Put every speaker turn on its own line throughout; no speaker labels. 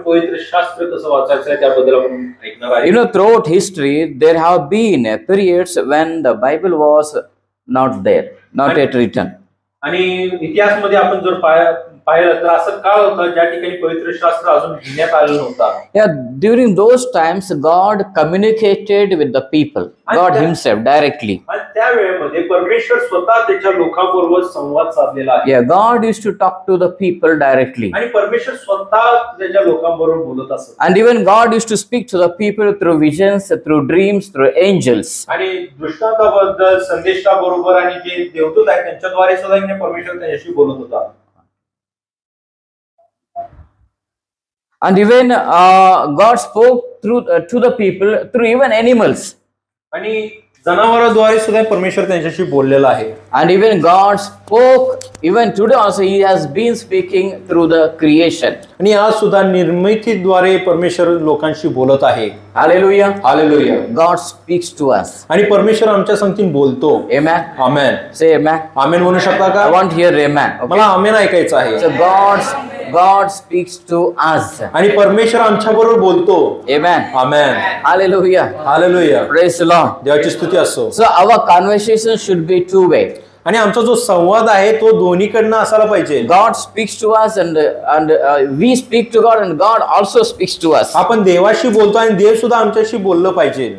पवित्र शास्त्र कसं वाचायचं आहे त्याबद्दल आपण ऐकणार आहे.
You know, throughout history, there have been periods when the Bible was not there, not yet written.
आणि इतिहासमध्ये आपण जर पाहिलं तर असं काळ होता ज्या ठिकाणी पवित्र शास्त्र अजून लिहिण्यात आलं नव्हतं.
Yeah, during those times, God communicated with the people, God Himself directly.
आणि त्या वेळेमध्ये परमेश्वर स्वतः त्याच्या लोकांबरोबर संवाद साधलेला आहे.
Yeah, God used to talk to the people directly.
आणि परमेश्वर स्वतः त्याच्या लोकांबरोबर बोलत असत.
And even God used to speak to the people through visions, through dreams, through angels.
आणि दृष्टांताबद्दल संदेशाबरोबर आणि जे देवदूत आहेत त्यांच्याद्वारे सुद्धा परमेश्वर त्यांच्याशी बोलत होता.
And even God spoke through to the people through even animals.
आणि जनावरांद्वारे सुद्धा परमेश्वर त्यांच्याशी बोललेला आहे.
And even God spoke even today also He has been speaking through the creation.
आणि आज सुद्धा निर्मितीद्वारे परमेश्वर लोकांशी बोलत आहे.
Hallelujah.
Hallelujah.
God speaks to us.
आणि परमेश्वर आमच्या संगतीने बोलतो.
Amen.
आमेन.
Say amen.
आमेन म्हणू शकता
I
का?
want to hear amen.
मला आमेन ऐकायचं आहे.
So God speaks to us.
आणि परमेश्वर आमच्या बरोबर बोलतो.
Amen.
Amen.
Hallelujah.
Hallelujah.
Praise the Lord.
देवाची स्तुती असो.
So our conversation should be two-way.
आणि आमचा जो संवाद आहे तो दोन्हीकडनं असायला पाहिजे.
God speaks to us and we speak to God and God also speaks to us.
आपण देवाशी बोलतो आणि देव सुद्धा आमच्याशी बोललं पाहिजे.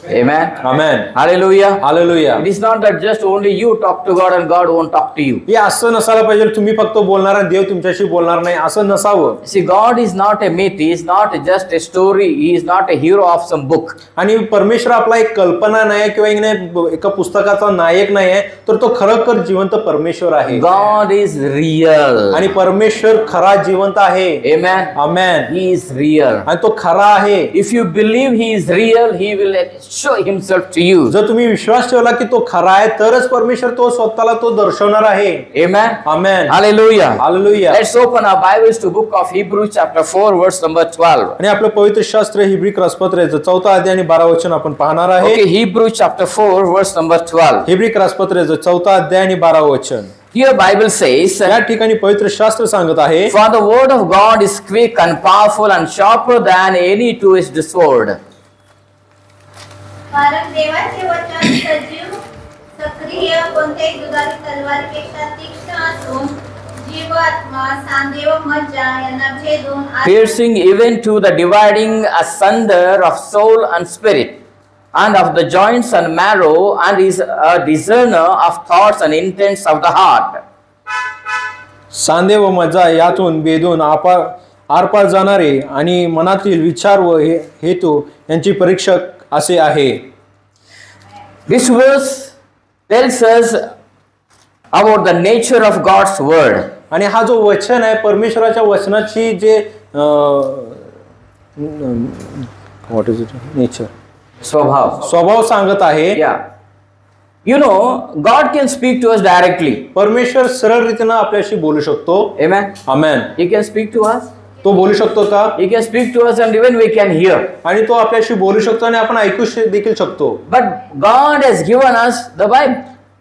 Amen.
Amen.
Hallelujah.
Hallelujah.
It is not that just only you talk to God and God won't talk to you.
हे असं नसायला पाहिजे तुम्ही फक्त बोलणार आणि देव तुमच्याशी बोलणार नाही असं नसावं.
See, God is not a myth. He is not just a story. He is not a hero of some book.
आणि परमेश्वर आपला एक कल्पना नाही किंवा एका पुस्तकाचा नायक नाही आहे तर तो खरोखर जिवंत परमेश्वर आहे.
God is real.
आणि परमेश्वर खरा जिवंत आहे.
Amen.
Amen.
He is real.
आणि तो खरा आहे.
If you believe He is real, He will show Himself to you.
जर तुम्ही विश्वास ठेवला की तो खरा आहे तरच परमेश्वर तो स्वतःला तो दर्शवणार आहे.
Amen.
Amen.
Hallelujah.
Hallelujah.
Let's open our Bibles to book of Hebrews chapter 4 verse number 12.
आणि आपलं पवित्र शास्त्र हिब्री क्रसपत्राचं 4 अध्याय आणि 12 वचन आपण पाहणार आहे.
Okay, Hebrews chapter 4 verse number 12.
Hebrew क्रसपत्राचं 4 अध्याय आणि 12 वचन.
Here Bible says,
या ठिकाणी पवित्र शास्त्र सांगत आहे,
for the word of God is quick and powerful and sharper than any two-edged sword.
कारण देवाचे वचन सजीव सक्रिय कोणत्याही दुधारी तलवारीपेक्षा तीक्ष्ण असून जीव आत्मा सांधे व मज्जा यांना भेदून
piercing even to the dividing asunder of soul and spirit and of the joints and marrow and is a discerner of thoughts and intents of the heart.
सांधे व मज्जा यातून भेदून आरपार जाणारे आणि मनातील विचार व हेतू यांची परीक्षक असे आहे.
This verse tells us about the nature of God's word.
आणि हा जो वचन आहे परमेश्वराच्या वचनाची जे व्हॉट इज इट नेचर स्वभाव सांगत आहे.
Yeah. You know, God can speak to us directly.
परमेश्वर सरळ रीतीने आपल्याशी बोलू शकतो.
Amen.
Amen.
He can speak to us.
तो बोलू शकतो का?
He can speak to us and even we can hear.
आणि तो आपल्याशी बोलू शकतो आणि आपण ऐकू देखील शकतो.
But God has given us the Bible.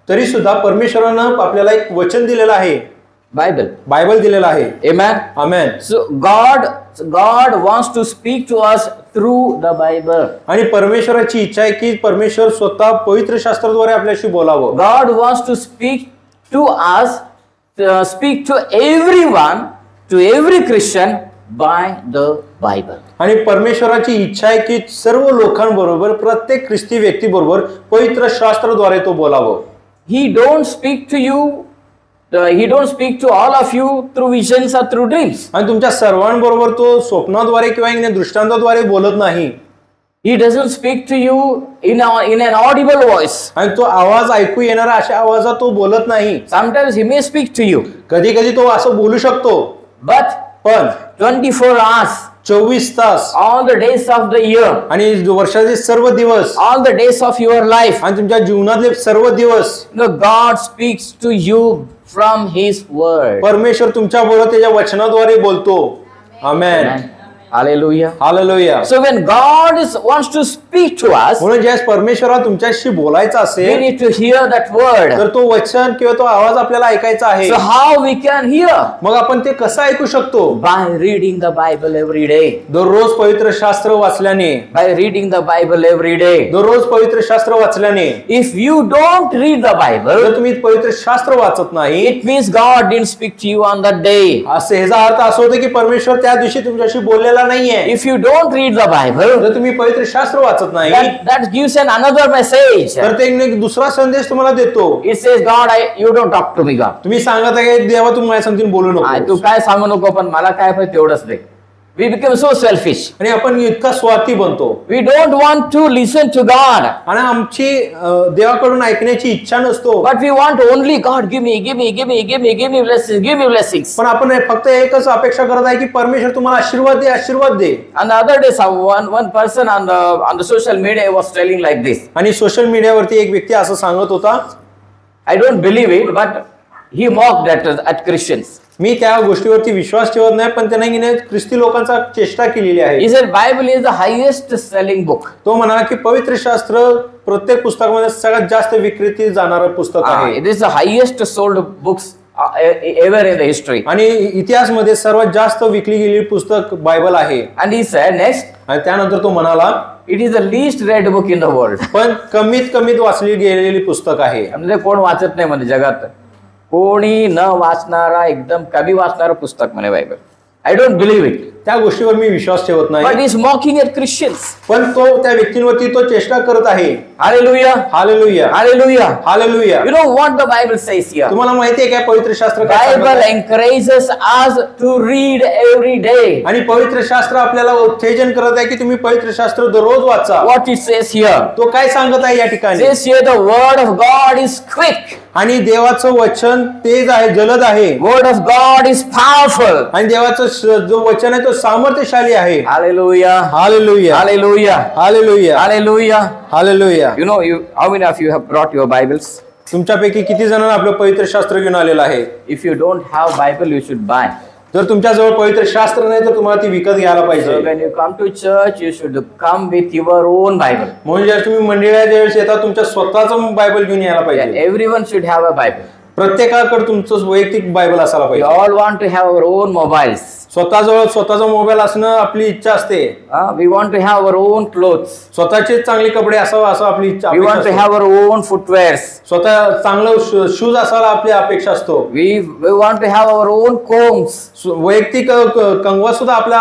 तरी सुद्धा परमेश्वरानं आपल्याला एक वचन दिलेलं आहे. बायबल दिलेला आहे.
Amen.
Amen.
So God wants to speak to us through the Bible.
आणि परमेश्वराची इच्छा आहे की परमेश्वर स्वतः पवित्र शास्त्राद्वारे आपल्याशी बोलावं.
God wants to speak to us, speak to everyone, to every Christian by the Bible.
आणि परमेश्वराची इच्छा आहे की सर्व लोकांबरोबर प्रत्येक ख्रिस्ती व्यक्ती बरोबर पवित्र शास्त्राद्वारे तो बोलावं.
He don't speak to you. He don't speak to all of you through visions or through dreams.
आणि तुमच्या सर्वांबरोबर तो स्वप्नाद्वारे किंवा दृष्टांताद्वारे बोलत नाही.
He doesn't speak to you in an audible voice.
आणि तो आवाज ऐकू येणारा अशा आवाजात तो बोलत नाही.
Sometimes he may speak to you.
कधी कधी तो असं बोलू शकतो. पण
24 hours,
24 तास,
all the days of the year,
आणि वर्षाचे सर्व दिवस,
all the days of your life,
आणि तुमच्या जीवनातले सर्व दिवस,
God speaks to you from His word.
परमेश्वर तुमच्या बरोबर त्याच्या वचनाद्वारे बोलतो. आमेन.
Hallelujah.
Hallelujah.
So when God wants to speak to us,
म्हणून ज्यास परमेश्वराला तुमच्याशी बोलायचं
we
असेल
need to hear that word.
तर तो वचन किंवा तो आवाज आपल्याला ऐकायचा आहे.
So how we can hear?
मग आपण ते कसं ऐकू शकतो?
By reading the Bible every day.
दररोज पवित्र शास्त्र वाचल्याने.
By reading the Bible every day.
दररोज पवित्र शास्त्र वाचल्याने.
If you don't read the Bible,
जर तुम्ही पवित्र शास्त्र वाचत नाही,
it means God didn't speak to you on that day.
असे ह्याचा अर्थ असं होतं की परमेश्वर त्या दिवशी तुमच्याशी बोललेला नाहीये.
If you don't read the Bible,
जर तुम्ही पवित्र शास्त्र वाचत नाही
that gives another message.
तर ते एक दुसरा संदेश तुम्हाला देतो.
It says, God, you don't talk to me, God.
तुम्ही सांगत आहे की देवा तू माझ्या संगतीने बोलू
तू
नको.
काय सांगू नको, पण मला काय पाहिजे तेवढंच दे. We become so selfish.
आणि आपण इतका स्वार्थी बनतो
We don't want to listen to God,
आणि आमची देवाकडून ऐकण्याची इच्छा नसतो.
but we want only God, give me, give me, give me, give me, give me blessings, give me blessings.
पण आपण फक्त एकच अपेक्षा करत आहे की परमेश्वर तुम्हाला आशीर्वाद दे, आशीर्वाद दे.
And the other day, one person on the social media was telling like this.
आणि सोशल मीडियावरती एक व्यक्ती असं सांगत होता,
I don't believe it, but he mocked at Christians.
मी त्या गोष्टीवरती विश्वास ठेवत नाही, पण त्याने ख्रिस्ती लोकांचा चेष्टा केलेली
He
आहे.
said Bible is the highest selling book.
तो म्हणाला की पवित्र शास्त्र प्रत्येक पुस्तकामध्ये सगळ्यात जास्त विक्रेती जाणारं पुस्तक आहे
It is the highest sold books ever in the history.
आणि इतिहासमध्ये सर्वात जास्त विकली गेलेली पुस्तक बायबल आहे.
And he said next,
आणि त्यानंतर तो म्हणाला
it is the least read book in the world.
पण कमीत वाचली गेलेली पुस्तक आहे.
म्हणजे कोण वाचत नाही म्हणजे जगात, कोणी न वाचणारा, एकदम कमी वाचणारं पुस्तक म्हणे Bible. I don't believe it.
त्या गोष्टीवर मी विश्वास ठेवत
बट
नाही,
इज मॉकिंग एट ख्रिश्चन्स.
पण तो त्या व्यक्तींवरती तो चेष्टा करत आहे.
Hallelujah,
hallelujah,
hallelujah,
hallelujah.
You know what the Bible says here?
तुम्हाला माहिती आहे काय पवित्र शास्त्र काय सांगत
Bible
आहे?
encourages us to read every day.
आणि पवित्र शास्त्र आपल्याला उत्तेजन करत आहे की तुम्ही पवित्र शास्त्र दररोज वाचा.
What it says here?
तो काय सांगत आहे या
It
ठिकाणी?
says here the word of God is quick.
आणि देवाचं वचन तेज आहे, जलद आहे.
Word of God is powerful.
आणि देवाचं जो वचन आहे तो सामर्थ्यशाली आहे.
Hallelujah.
Hallelujah,
Hallelujah.
Hallelujah,
Hallelujah.
Hallelujah.
You know, how many of you have brought your Bibles?
तुमच्यापैकी किती जणांना आपलं पवित्र शास्त्र घेऊन आलेलं आहे?
If you don't have Bible, you should buy.
जर तुमच्याजवळ पवित्र शास्त्र नाही तर तुम्हाला ती विकत घ्यायला
So
पाहिजे.
when you come to church, you should come with your own Bible.
म्हणून जर तुम्ही मंदिरात ज्यावेळेस येता तुमच्या स्वतःचं बायबल घेऊन यायला पाहिजे.
Everyone should have a Bible.
प्रत्येकाकडे तुमचं वैयक्तिक बायबल असायला
We
पाहिजे.
all want to have our own mobiles.
स्वतःजवळ स्वतःचा मोबाईल असणं आपली इच्छा असते.
We want to have our own clothes.
स्वतःचे चांगले कपडे असावं असं आपली इच्छा
We want to
असते.
have our own footwears.
स्वतः चांगलं शूज असायला आपली अपेक्षा असतो.
We want to have our own combs.
वैयक्तिक कंगवा सुद्धा आपल्या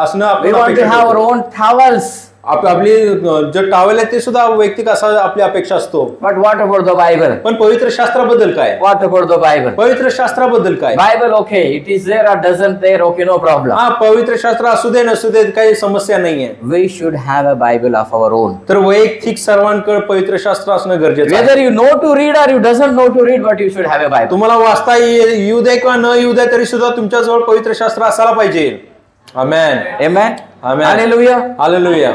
असणं
We
आपल्याला
want to
अपेक्षा
have our
असते.
own towels.
आपली जे टॉवेल आहे ते सुद्धा वैयक्तिक असा आपली अपेक्षा असतो.
But what about the Bible?
पण पवित्र शास्त्राबद्दल काय?
What about the Bible?
पवित्र शास्त्राबद्दल काय?
Bible, okay, it is there or doesn't there, okay, no problem.
हा, पवित्र शास्त्र असू दे नसू दे काही समस्या नाहीये.
We should have a Bible of our own.
तर वैयक्तिक सर्वांकडे पवित्र शास्त्र असणं गरजेचं आहे.
Whether you know to read or you doesn't know to read, but you should have a Bible.
तुम्हाला वाचता येऊ दे किंवा न येऊ दे तरी सुद्धा तुमच्याजवळ पवित्र शास्त्र असायला पाहिजे. आमेन,
Amen.
Amen,
Hallelujah.
Hallelujah.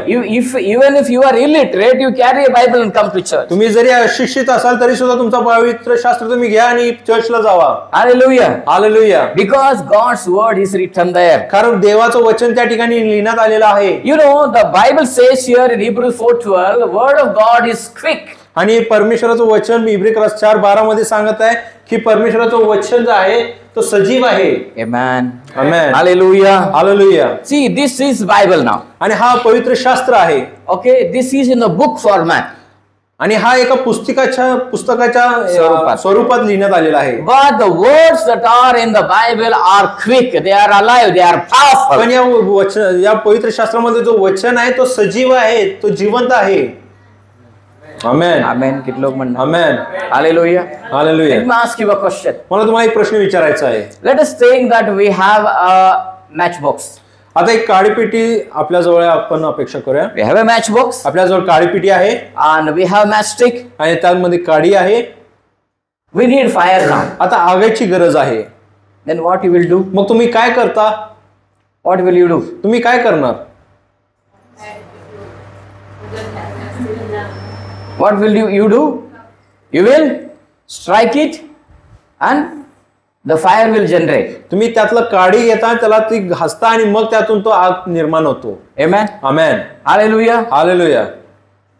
Even if you are illiterate, you carry a Bible and come to church.
तुम्ही जरी अशिक्षित असाल तरी सुद्धा तुमचा पवित्र शास्त्र तुम्ही घ्या आणि चर्चला जावा.
Hallelujah.
Hallelujah.
Because God's word is written there.
कारण देवाचं वचन त्या ठिकाणी लिहिण्यात आलेलं आहे.
You know, the Bible says here in Hebrews 4:12, the word of God is quick.
आणि परमेश्वराचं वचन इब्री 4:12 मध्ये सांगत आहे की परमेश्वराचं वचन जे आहे तो सजीव आहे.
Amen.
Amen,
Hallelujah.
Hallelujah.
See, this is Bible now.
आणि हा पवित्र शास्त्र आहे.
Okay, this is in the book format.
आणि हा एका पुस्तकाच्या स्वरूपात लिहिण्यात आलेला आहे.
But the words that are in the Bible are quick. They are alive. They are powerful.
पण या पवित्र शास्त्रामध्ये जो वचन आहे तो सजीव आहे, तो जिवंत आहे. आमेन,
Amen. किती लोक म्हणणार?
आमेन,
Hallelujah.
Hallelujah.
Let me ask you a question.
मला तुम्हाला एक प्रश्न विचारायचा आहे.
Let us think that we have a matchbox.
आता एक काळी पेटी आपल्याजवळ आहे, आपण अपेक्षा करूया.
We have a matchbox
आपल्याजवळ काळी पेटी आहे
and we have matchstick.
आणि त्यामध्ये काडी आहे.
We need fire now.
आता आगीची गरज आहे.
Then what you will do?
मग तुम्ही काय करता?
What will you do?
तुम्ही काय करणार?
What will you do? You will strike it and the fire will generate.
तुम्ही त्यातलं काडी घेता, त्याला ती घासता आणि मग त्यातून तो आग निर्माण होतो.
Amen.
Amen.
Hallelujah.
Hallelujah.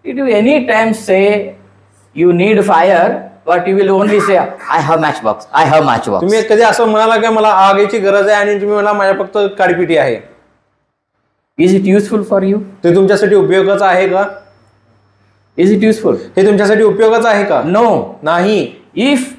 Did you any time say you need fire, but you will only say, I have matchbox, I have matchbox.
तुम्ही कधी असं म्हणाला की मला आगीची गरज आहे आणि तुम्ही मला माझ्या फक्त काडीपिटी आहे?
Is it useful for you?
ते तुमच्यासाठी उपयोगाचं आहे का?
Is it useful?
हे तुमच्यासाठी उपयोगाचं आहे का?
No.
नाही.
If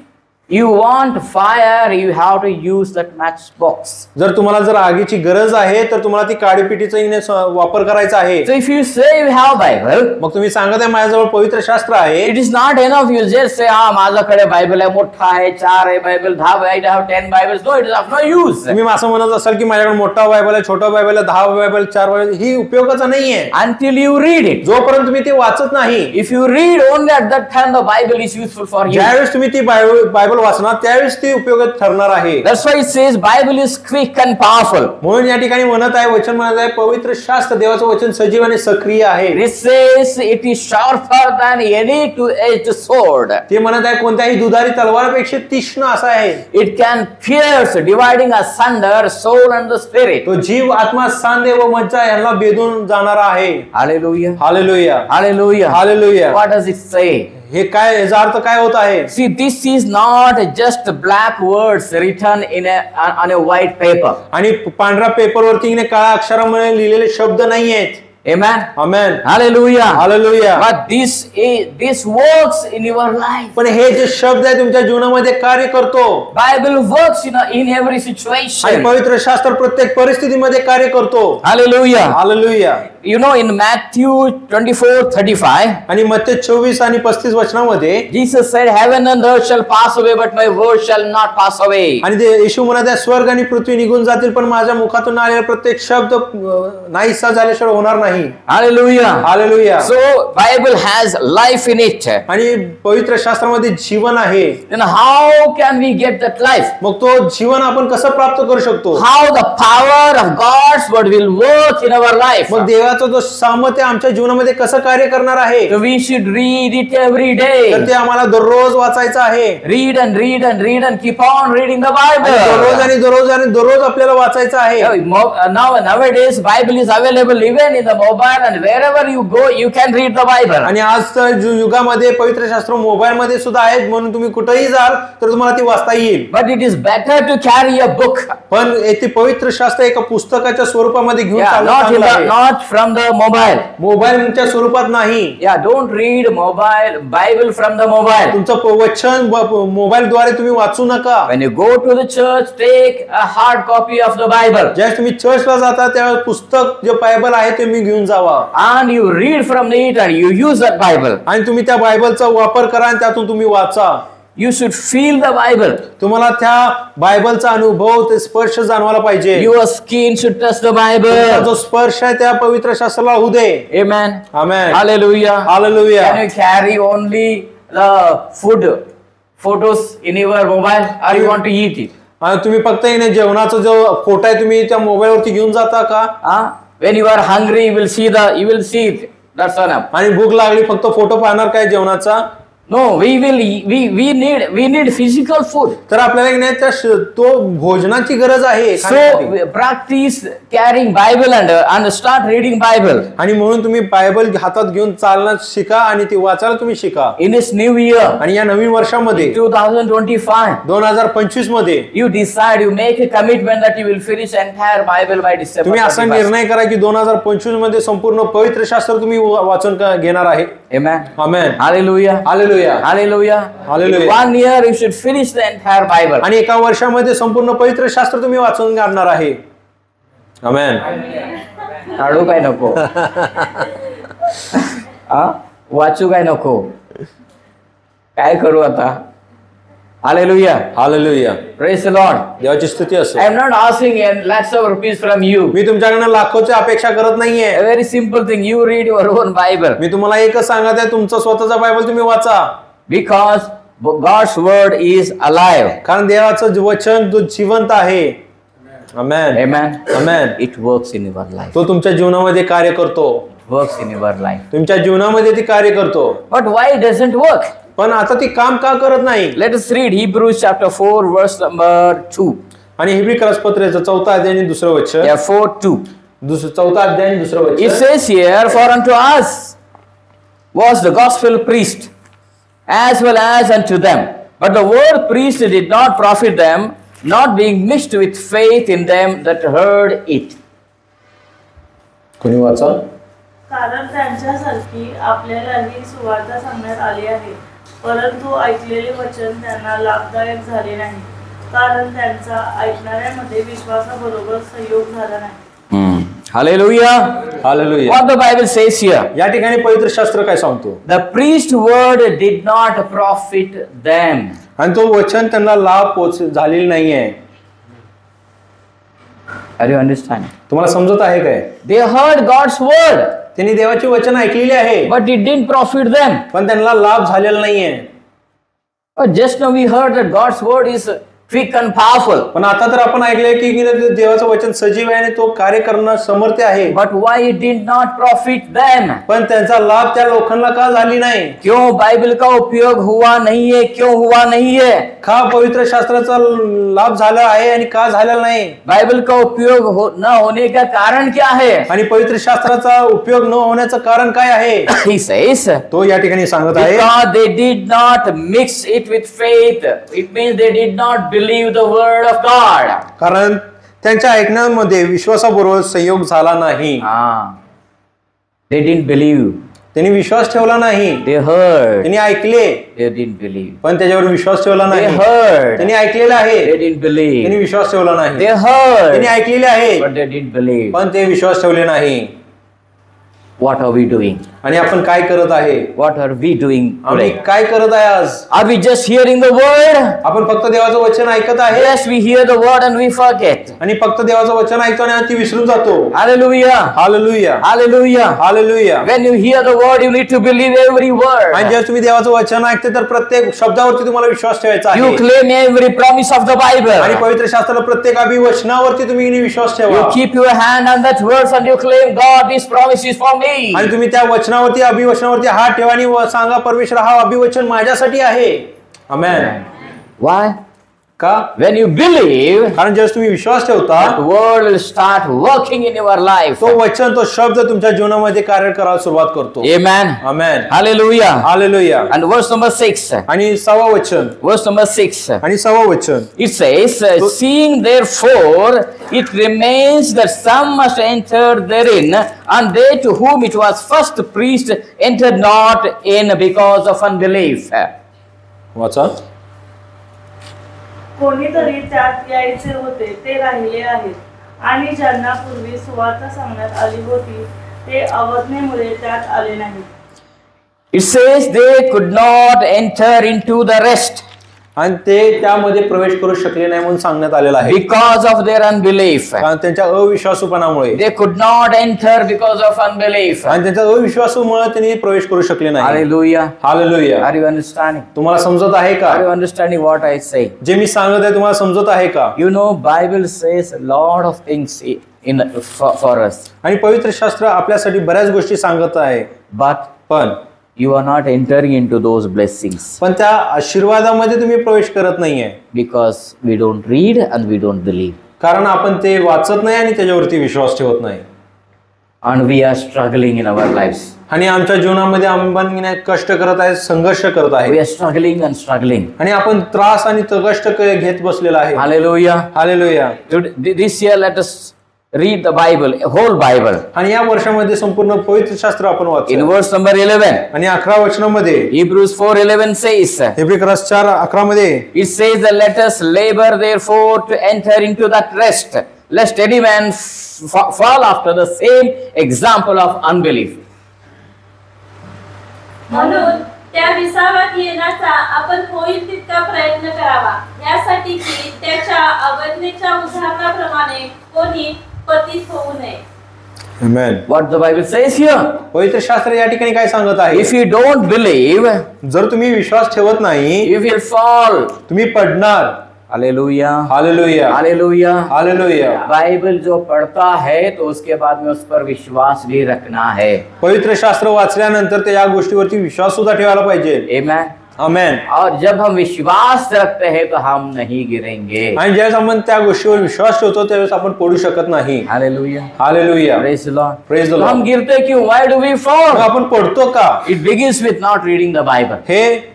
you want fire, you have to use that matchbox.
जर आगीची गरज आहे तर तुम्हाला ती काडीपिटीचा वापर करायचा आहे.
So if you say you have Bible,
मग तुम्ही सांगत आहे माझ्याजवळ पवित्र शास्त्र आहे.
it is not enough you just say, माझ्याकडे बायबल आहे, मोठा आहे, 4 आहे बायबल, 10 आहे, I have 10 Bibles. No, it is of no use.
तुम्ही असं म्हणत असाल की माझ्याकडे मोठा बायबल आहे, छोटा बायबल आहे, 10 बायबल, 4 बायबल, ही उपयोगाचं नाहीये
Until you read it.
जोपर्यंत तुम्ही ते वाचत नाही.
If you read only at that time, the Bible is useful for you.
ज्यावेळेस तुम्ही ती बायबल वाचणार त्यावेळेस ती उपयोगात ठरणार आहे.
That's why it says Bible is quick and powerful.
म्हणून या ठिकाणी म्हणत आहे, वचन म्हणत आहे, पवित्र शास्त्र देवाचं वचन सजीव आणि सक्रिय आहे.
It says it is sharper than any two-edged sword.
ते म्हणत आहे कोणत्याही दुधारी तलवारपेक्षा तीक्ष्ण असा आहे.
It can pierce, dividing asunder soul and the spirit.
तो जीव, आत्मा, सांधे व मज्जा यांना बेधून जाणारा आहे.
Hallelujah.
Hallelujah.
Hallelujah.
Hallelujah.
What does it say?
हे काय, याचा अर्थ काय होत आहे?
See, this is not just black words written on a white paper.
आणि पांढऱ्या पेपरवरती काळ्या अक्षरामध्ये लिहिलेले शब्द नाही आहेत.
Amen.
Amen.
Hallelujah.
Hallelujah.
But this works in your life.
पण हे जे शब्द आहे तुमच्या जीवनामध्ये कार्य करतो.
Bible works in every
आणि
situation.
पवित्र शास्त्र प्रत्येक परिस्थितीमध्ये कार्य करतो.
Hallelujah.
Hallelujah.
You know, in Matthew 24:35,
आणि मत्ते 24 आणि 35 वचनामध्ये
Jesus said, Heaven and earth shall pass away, but my word shall not pass away.
आणि ते येशू म्हणत आहे, स्वर्ग आणि पृथ्वी निघून जातील पण माझ्या मुखातून आलेला प्रत्येक शब्द नाहीसा झाल्याशिवाय होणार नाही.
Hallelujah.
Hallelujah.
So Bible has life in it.
आणि पवित्र शास्त्रामध्ये जीवन आहे.
Then how can we get that life?
मग तो जीवन आपण कसं प्राप्त करू शकतो?
How the power of God's word will work in our life.
मग देवाचा जो सामर्थ्य आमच्या जीवनामध्ये कसं कार्य करणार आहे?
So we should read it every
तर
day.
ते आम्हाला दररोज वाचायचं आहे.
Read and read and read and keep on reading the
आणि दररोज
Bible.
आणि दररोज आणि दररोज आपल्याला वाचायचं आहे.
Nowadays Bible is available even in the mobile, and wherever you go you can read the Bible.
आणि आज तर युगामध्ये पवित्र शास्त्र मोबाईल मध्ये सुद्धा आहेत, म्हणून तुम्ही कुठेही जाल तर तुम्हाला ती वाचता येईल.
But it is better to carry a book.
पण ते पवित्र शास्त्र एका पुस्तकाच्या स्वरूपामध्ये घेऊन चालणं चांगलं आहे.
Not from the mobile.
मोबाईलच्या स्वरूपात नाही.
Don't read Bible from the mobile.
तुमचं वचन मोबाईल द्वारे तुम्ही वाचू नका.
When you go to the church, take a hard copy of the Bible.
ज्यावेळेस तुम्ही चर्चला जाता त्यावेळेस पुस्तक जे बायबल आहे ते मी घेऊन जावा.
And you read from it and you use that Bible.
आणि तुम्ही त्या बायबलचा वापर करा आणि त्यातून तुम्ही वाचा.
You should feel the Bible.
तुम्हाला त्या बायबलचा अनुभव, ते स्पर्श जाणवायला पाहिजे.
Your skin should touch the Bible.
जो स्पर्श आहे त्या पवित्र शास्त्राला होऊ दे.
Amen.
Amen.
Hallelujah.
Hallelujah.
Can you carry only the food photos in your mobile, or you want to eat it?
आणि तुम्ही फक्त जेवणाचा जो फोटो आहे तुम्ही त्या मोबाईल वरती घेऊन जाता का?
When you are hungry, you will see it. That's enough.
आणि भूक लागली फक्त फोटो पाहणार काय जेवणाचा?
No, we need physical food.
तर आपल्याला तो भोजनाची गरज आहे.
So practice carrying Bible and start reading Bible.
आणि म्हणून तुम्ही बायबल हातात घेऊन चालणं शिका आणि ती वाचायला तुम्ही शिका.
In this new year,
आणि या नवीन वर्षामध्ये
2025,
2025 मध्ये
you make a commitment that you will finish entire Bible by December.
तुम्ही असा
31st.
निर्णय करा की 2025 मध्ये संपूर्ण पवित्र शास्त्र तुम्ही वाचन घेणार आहे.
Amen.
Amen.
Hallelujah.
Hallelujah.
Hallelujah.
Hallelujah.
In 1 year you should finish the entire Bible.
आणि एका वर्षामध्ये संपूर्ण पवित्र शास्त्र तुम्ही वाचून काढणार आहे. आमेन.
काढू काय नको? वाचू काय नको? काय करू आता? Hallelujah.
Hallelujah.
Praise the Lord.
देवाची स्तुती असो.
I am not asking lakhs of rupees from you.
मी तुमच्याकडनं लाखोची अपेक्षा करत नाहीये.
A very simple thing. You read your own Bible.
मी तुम्हाला एकच सांगत आहे, तुमचं स्वतःचा बायबल तुम्ही वाचा.
Because God's word is alive.
कारण देवाचं वचन जो जिवंत आहे. आमेन.
Amen.
Amen.
It works in your life.
तो तुमच्या जीवनामध्ये कार्य करतो.
Works in your life.
तुमच्या जीवनामध्ये ती कार्य करतो.
But why it doesn't work?
पण आता ती काम का करत नाही?
Let us read Hebrews chapter 4 verse number 2.
आणि हिब्री करस्पत्रेचं 4th अध्याय आणि 2रं वचन,
Yeah, 4:2.
4th अध्याय आणि 2रं
It
वचन.
says here, for unto us was the gospel preached, as well as unto them. But the word preached did not profit them, not being mixed with faith in them that heard it.
कोणी वाचा?
कारण त्यांच्यासारखी आपल्यालाही सुवार्ता सांगण्यात आली आहे, परंतु ऐकलेले वचन त्यांना लाभदायक झाले नाही, कारण त्यांचा ऐकणाऱ्यामध्ये विश्वासाबरोबर संयोग झाला नाही.
Hallelujah.
Hallelujah.
What the Bible says here,
या ठिकाणी पवित्र शास्त्र काय सांगतो?
the preached word did not profit them.
आणि तो वचन त्यांना लाभ झालेला नाहीये.
Are you understanding?
तुम्हाला समजत आहे काय?
They heard God's word,
त्यांनी देवाची वचन ऐकलेली आहे,
but it didn't profit them.
पण त्यांना लाभ झालेला नाहीये.
But just now we heard that God's word is quick and powerful.
पण आता तर आपण ऐकलंय की देवाचं वचन सजीव आहे आणि तो कार्य करणं समर्थ आहे.
But why it did not profit them?
पण त्यांचा लाभ त्या लोकांना का झाली नाही?
क्यों बाइबल का उपयोग हुआ नहीं है? क्यों हुआ नहीं है?
का पवित्र शास्त्राचा लाभ झाला आहे आणि का झालेला नाही?
बाइबल का उपयोग न होने का कारण क्या है?
आणि पवित्र शास्त्राचा उपयोग न होण्याचं कारण काय आहे?
He says,
तो या ठिकाणी सांगत आहे,
because they did not mix it with faith. It means they did not believe the word of God.
कारण त्यांच्या ऐकण्यामध्ये विश्वासाबरोबर संयोग झाला नाही.
They didn't believe.
त्यांनी विश्वास ठेवला नाही.
They heard.
त्यांनी ऐकले
They didn't believe.
पण त्याच्यावर विश्वास ठेवला
They
नाही.
heard.
त्यांनी ऐकलेलं आहे,
They didn't
त्यांनी
believe.
विश्वास ठेवला नाही.
They heard.
त्यांनी ऐकलेले आहे,
But they didn't believe.
पण ते विश्वास ठेवले नाही.
What are we doing?
आणि आपण काय करत आहे?
What are we doing
आम्ही
today?
काय करत आहे आज?
Are we just hearing the word?
आपण फक्त देवाचं वचन ऐकत आहे
Yes, we hear the word and we forget.
आणि फक्त देवाचं वचन ऐकतो आणि ती विसरून जातो.
Hallelujah.
Hallelujah,
Hallelujah.
Hallelujah.
When you hear the word, you need to believe every
आणि
word.
जेव्हा तुम्ही देवाचं वचन ऐकते तर प्रत्येक शब्दावरती तुम्हाला विश्वास ठेवायचा
You
आहे.
claim every promise of the
आणि
Bible.
पवित्र शास्त्राला प्रत्येक अभिवचनावरती तुम्ही विश्वास ठेवा.
You keep your hand on that verse and you claim, God, this promise is for me.
आणि तुम्ही त्या वचनावरती अभिवचनावरती हात ठेवा आणि सांगा, परमेश्वर हा अभिवचन माझ्यासाठी आहे. आमेन.
Why?
का?
When you believe,
कारण जेव्हा तुम्ही विश्वास ठेवता
that word will start working in your life.
तो वचन, तो शब्द तुमच्या जीवनामध्ये कार्य करायला सुरुवात करतो.
Amen.
Amen.
Hallelujah.
Hallelujah.
And verse number 6.
आणि 6वं वचन,
Verse number 6.
आणि 6वं वचन,
It says, seeing therefore it remains that some must enter therein, and they to whom it was first preached entered not in because of unbelief.
वाचा.
कोणीतरी त्यात यायचे होते ते राहिले आहेत, आणि ज्यांना पूर्वी सुवार्ता सांगण्यात आली होती ते अवज्ञेमुळे त्यात आले नाहीत.
It says they could not enter into the rest
आणि ते त्यामध्ये प्रवेश करू शकले नाही म्हणून सांगण्यात आलेलं आहे.
because of their unbelief.
कारण त्यांच्या अविश्वासूपणामुळे,
They could not enter because of unbelief.
आणि त्यांच्या अविश्वासामुळे त्यांनी प्रवेश करू शकले नाही.
Hallelujah.
Hallelujah.
Are you understanding?
तुम्हाला समजत आहे का?
Are you understanding what I say?
जे मी सांगत आहे तुम्हाला समजत आहे का?
You know, Bible says a lot of things for us.
आणि पवित्र शास्त्र आपल्यासाठी बऱ्याच गोष्टी सांगत आहे,
But
पण
you are not entering into those blessings
त्या आशीर्वादामध्ये तुम्ही प्रवेश करत नाहीये.
because we don't read and we don't believe.
कारण आपण ते वाचत नाही आणि त्याच्यावरती विश्वास ठेवत नाही.
And we are struggling in our lives.
आणि आमच्या जीवनामध्ये आपण कष्ट करत आहे, संघर्ष करत
We
आहे,
are struggling and struggling.
आणि आपण त्रास आणि कष्ट घेत बसलेला आहे.
Hallelujah.
Hallelujah.
This year let us read the Bible, whole Bible.
आणि या वर्षामध्ये संपूर्ण पवित्र शास्त्र आपण
In
वाचू.
verse number 11,
आणि 11 वचनामध्ये
Hebrews 4:11 says,
हेब्री 4:11 मध्ये
it says that let us labor therefore to enter into that rest, lest any man fall after the same example of unbelief.
म्हणून त्या विसाव्यात येण्याचा आपण होईल तितका प्रयत्न करावा, यासाठी की त्याच्या अवज्ञेच्या उदाहरणाप्रमाणे कोणी पतित होऊ नये.
आमेन.
What the Bible says here?
पवित्र शास्त्र या ठिकाणी काय सांगत आहे?
If you don't believe,
जर तुम्ही विश्वास ठेवत नाही,
you will fall.
तुम्ही पडणार.
Hallelujah.
Hallelujah.
Hallelujah.
Hallelujah.
Bible जो पढ़ता है तो उसके बाद में उस पर विश्वास भी रखना है.
पवित्र शास्त्र वाचल्यानंतर त्या या गोष्टीवरती विश्वास सुद्धा ठेवायला पाहिजे.
Amen.
आमेन.
और जब हम विश्वास रखते हैं तो हम नहीं गिरेंगे.
आणि ज्यावेळेस आपण त्या गोष्टीवर विश्वास ठेवतो त्यावेळेस आपण पडू शकत नाही.
Hallelujah.
Hallelujah.
Praise the Lord.
Praise the
तो
Lord.
हम गिरते क्यों? Why do we
मग
fall?
आपण पडतो का?
It begins with not reading the Bible.
हे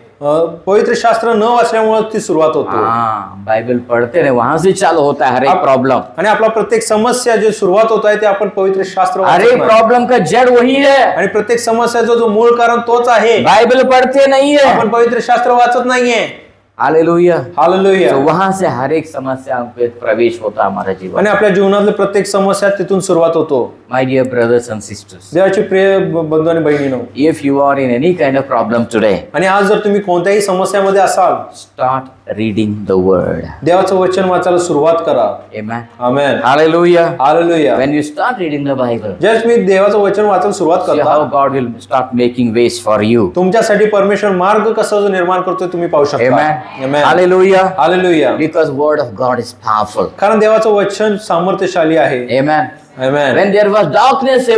पवित्र शास्त्र न वाचल्यामुळे ती सुरुवात होतो.
हाँ, बाइबल पढ़ते रहे, वहां से चालू होता है हर एक प्रॉब्लम.
आणि आपला प्रत्येक समस्या जे सुरुवात होत आहे ते आपण पवित्र शास्त्र
हर
वाचत
एक
नाही.
प्रॉब्लम का जड़ वही है.
आणि प्रत्येक समस्याचा जो मूळ कारण तोच आहे.
बाइबल पढ़ते नहीं है.
आपण पवित्र शास्त्र वाचत नाहीये.
हालेलुया.
हालेलुया.
तो वहां से हर एक समस्या पे प्रवेश होता हमारा जीवन.
आणि आपल्या जीवनातल्या प्रत्येक समस्या तिथून सुरुवात होतो.
My dear brothers and sisters,
देवाची प्रिय बंधू आणि बहिणीनो,
if you are in any kind of problem today,
आणि आज जर तुम्ही कोणत्याही समस्यामध्ये असाल,
start reading the word.
देवाचं वचन वाचायला सुरुवात करा.
Amen.
Amen.
Hallelujah.
Hallelujah.
When you start reading the Bible,
ज्यावेळेस तुम्ही देवाचं वचन वाचायला सुरुवात
see
करता,
how God will start making ways for you.
तुमच्यासाठी परमेश्वर मार्ग कसा जो निर्माण करतोय तुम्ही पाहू शकता.
Amen.
Amen.
Hallelujah.
Hallelujah.
Because word of God is powerful.
कारण देवाचं वचन सामर्थ्यशाली आहे.
Amen.
Amen.
When there was darkness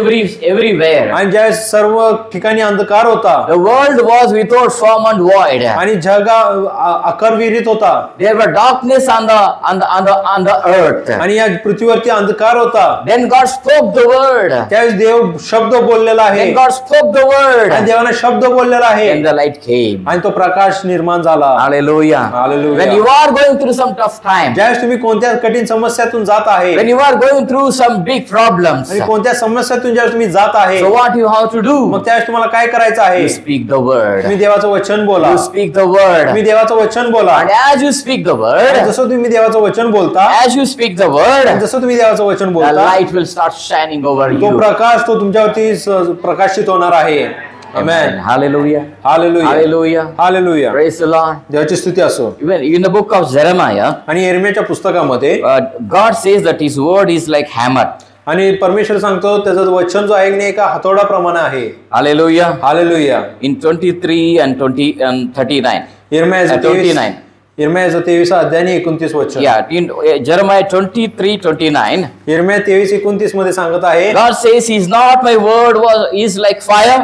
everywhere,
आणि ज्यावेळेस सर्व ठिकाणी अंधकार होता
the world was without form and void.
आणि जग आकारविरहित होता
There were darkness on the earth.
आणि या पृथ्वीवरती अंधकार होता,
Then God spoke the word.
त्यावेळेस देव शब्द बोललेला आहे.
Then God spoke the word.
आणि देवाने शब्द बोललेला आहे
Then the light came.
आणि तो प्रकाश निर्माण झाला.
Hallelujah.
Hallelujah.
When you are going through some tough time,
ज्यावेळेस तुम्ही कोणत्या कठीण समस्यातून जात आहे
when you are going through some big problems,
आणि कोणत्या समस्यातून ज्यावेळेस तुम्ही जात आहे,
so what you have to do?
मग त्यावेळेस तुम्हाला काय करायचं आहे?
You speak the word.
तुम्ही देवाचं वचन बोला.
You speak the word.
तुम्ही देवाचं वचन बोला.
And as you speak the
आणि
word,
जसं तुम्ही देवाचं वचन बोलता,
as you speak the
आणि
word,
जसं तुम्ही देवाचं वचन
the
बोलता,
light will start shining over
तो
you.
प्रकाश तो तुमच्यावरती प्रकाशित होणार आहे. आमेन.
Hallelujah.
Hallelujah.
Hallelujah.
Hallelujah.
Praise the Lord.
देवाची स्तुती असो.
Even in the book of Jeremiah,
आणि यिर्मयाच्या पुस्तकामध्ये
God says that His word is like hammer.
आणि परमेश्वर सांगतो त्याचं वचन जो आहे एका हातोडाप्रमाणे आहे.
Hallelujah.
हालेलुया.
In 23 and 39.
यिर्मयाचं
29.
यिर्मयाचं 23 अध्याय आणि 29 वचन.
Yeah, in Jeremiah 23:29,
यिर्मया 23:29 मध्ये सांगत आहे,
God says, "Is not my word is like fire,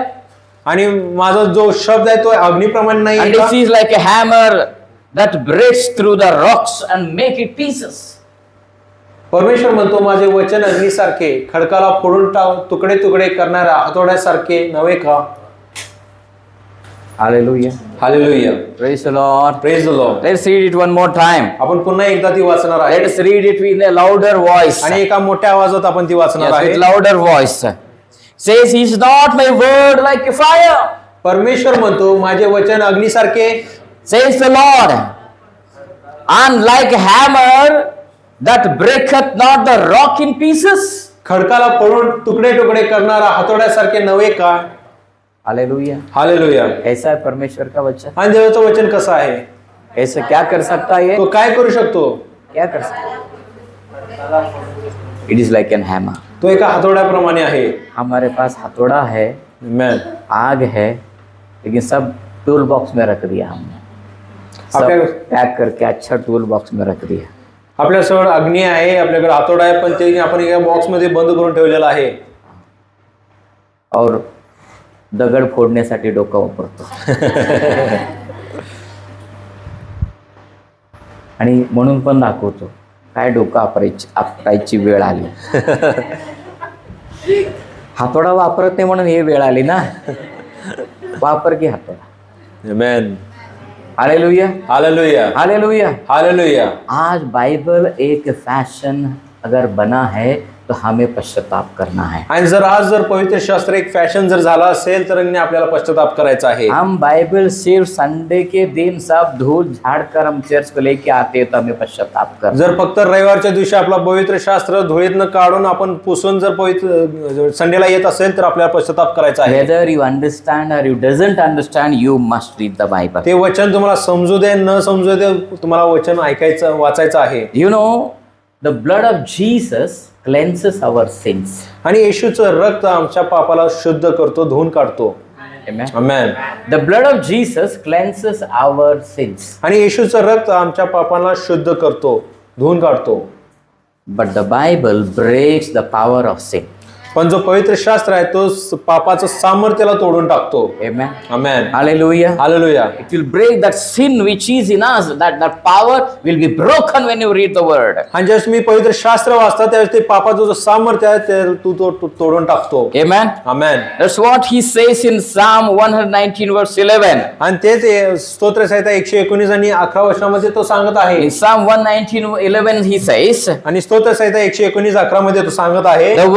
आणि माझा जो शब्द आहे तो अग्निप्रमाणे नाही आहे
and
का?
it is like a hammer that breaks through the rocks and make it pieces."
परमेश्वर म्हणतो माझे वचन अग्नीसारखे खडकाला फोडून तुकडे तुकडे करणाऱ्या हातोड्यासारखे नव्हे का?
Hallelujah.
Hallelujah.
Praise the Lord.
Praise the Lord.
Let's read it one more time.
आपण पुन्हा एकदा ती वाचणार आहे
Let's read it in a louder voice.
आणि एका मोठ्या आवाजात आपण ती वाचणार
Yes,
आहे.
with louder voice. Says, "Is not my word like a fire?"
परमेश्वर म्हणतो माझे वचन अग्नीसारखे,
Says the Lord, "and like a hammer that breaketh not the rock in pieces."
खडकाला फोडून तुकडे तुकडे करणारा हातोड्यासारखे नव्हे का?
Hallelujah.
हालेलुया.
ऐसा है परमेश्वर का वचन.
आणि देवाचं वचन कसं आहे?
ऐसा क्या कर सकता है?
तो काय करू शकतो?
क्या कर सकता है? It is like an hammer.
तो एका हातोड्याप्रमाणे आहे.
हमारे पास हथौड़ा है,
Amen.
आग है, लेकिन सब टूल बॉक्स में रख दिया हमने. सब
आपल्या-
पैक करके अच्छा टूल बॉक्स में रख दिया.
आपल्यासमोर अग्नी आहे, आपल्याकडे हातोडा आहे, पण ते आपण एका बॉक्स मध्ये बंद करून ठेवलेला आहे.
और दगड फोडण्यासाठी डोकं वापरतो. आणि म्हणून पण दाखवतो काय डोकं आपटायची वेळ आली. हातोडा वापरत नाही म्हणून हे वेळ आली ना. वापर की हातोडा.
Amen.
Hallelujah.
Hallelujah.
Hallelujah.
Hallelujah.
आज बाइबल एक फैशन अगर बना है तो हमें पश्चाताप करना है.
आणि जर पवित्र शास्त्र एक फॅशन जर झाला असेल तर आपल्याला पश्चाताप करायचा आहे.
हम बाइबल सिर्फ संडे के दिन सब धूल झाड़ कर हम चर्च को लेके आते हैं तो हमें पश्चाताप करना.
जर फक्त रविवारच्या दिवशी आपला पवित्र शास्त्र धुळीतनं काढून आपण पुसून जर पवित्र संडेला येत असेल तर आपल्याला पश्चाताप करायचा आहे.
Whether you understand or you doesn't understand, you must read the Bible.
ते वचन तुम्हाला समजू दे न समजू दे, तुम्हाला वचन ऐकायचं वाचायचं आहे.
You know, the blood of Jesus cleanses our sins.
आणि येशूचं रक्त आमच्या पापाला शुद्ध करतो, धुवून काढतो.
Amen.
Amen.
The blood of Jesus cleanses our sins.
आणि येशूचं रक्त आमच्या पापाला शुद्ध करतो, धुवून काढतो.
But the Bible breaks the power of sin.
पण जो पवित्र शास्त्र आहे तो पापाचं सामर्थ्याला तोडून टाकतो.
Amen.
Amen.
Hallelujah.
Hallelujah.
It will break that sin which is in us. That power will be broken when you read the word.
आणि ज्यावेळेस मी पवित्र शास्त्र वाचता त्यावेळेस ते पापाचं जो सामर्थ्य आहे ते तू तोडून टाकतो.
Amen.
Amen.
That's what he says in Psalm 119 verse 11.
आणि तेच स्तोत्र संहिता 119 आणि 11 वचनामध्ये तो सांगत आहे.
In Psalm 119:11 he says,
आणि स्तोत्र संहिता 119:11 मध्ये तो सांगत आहे,
your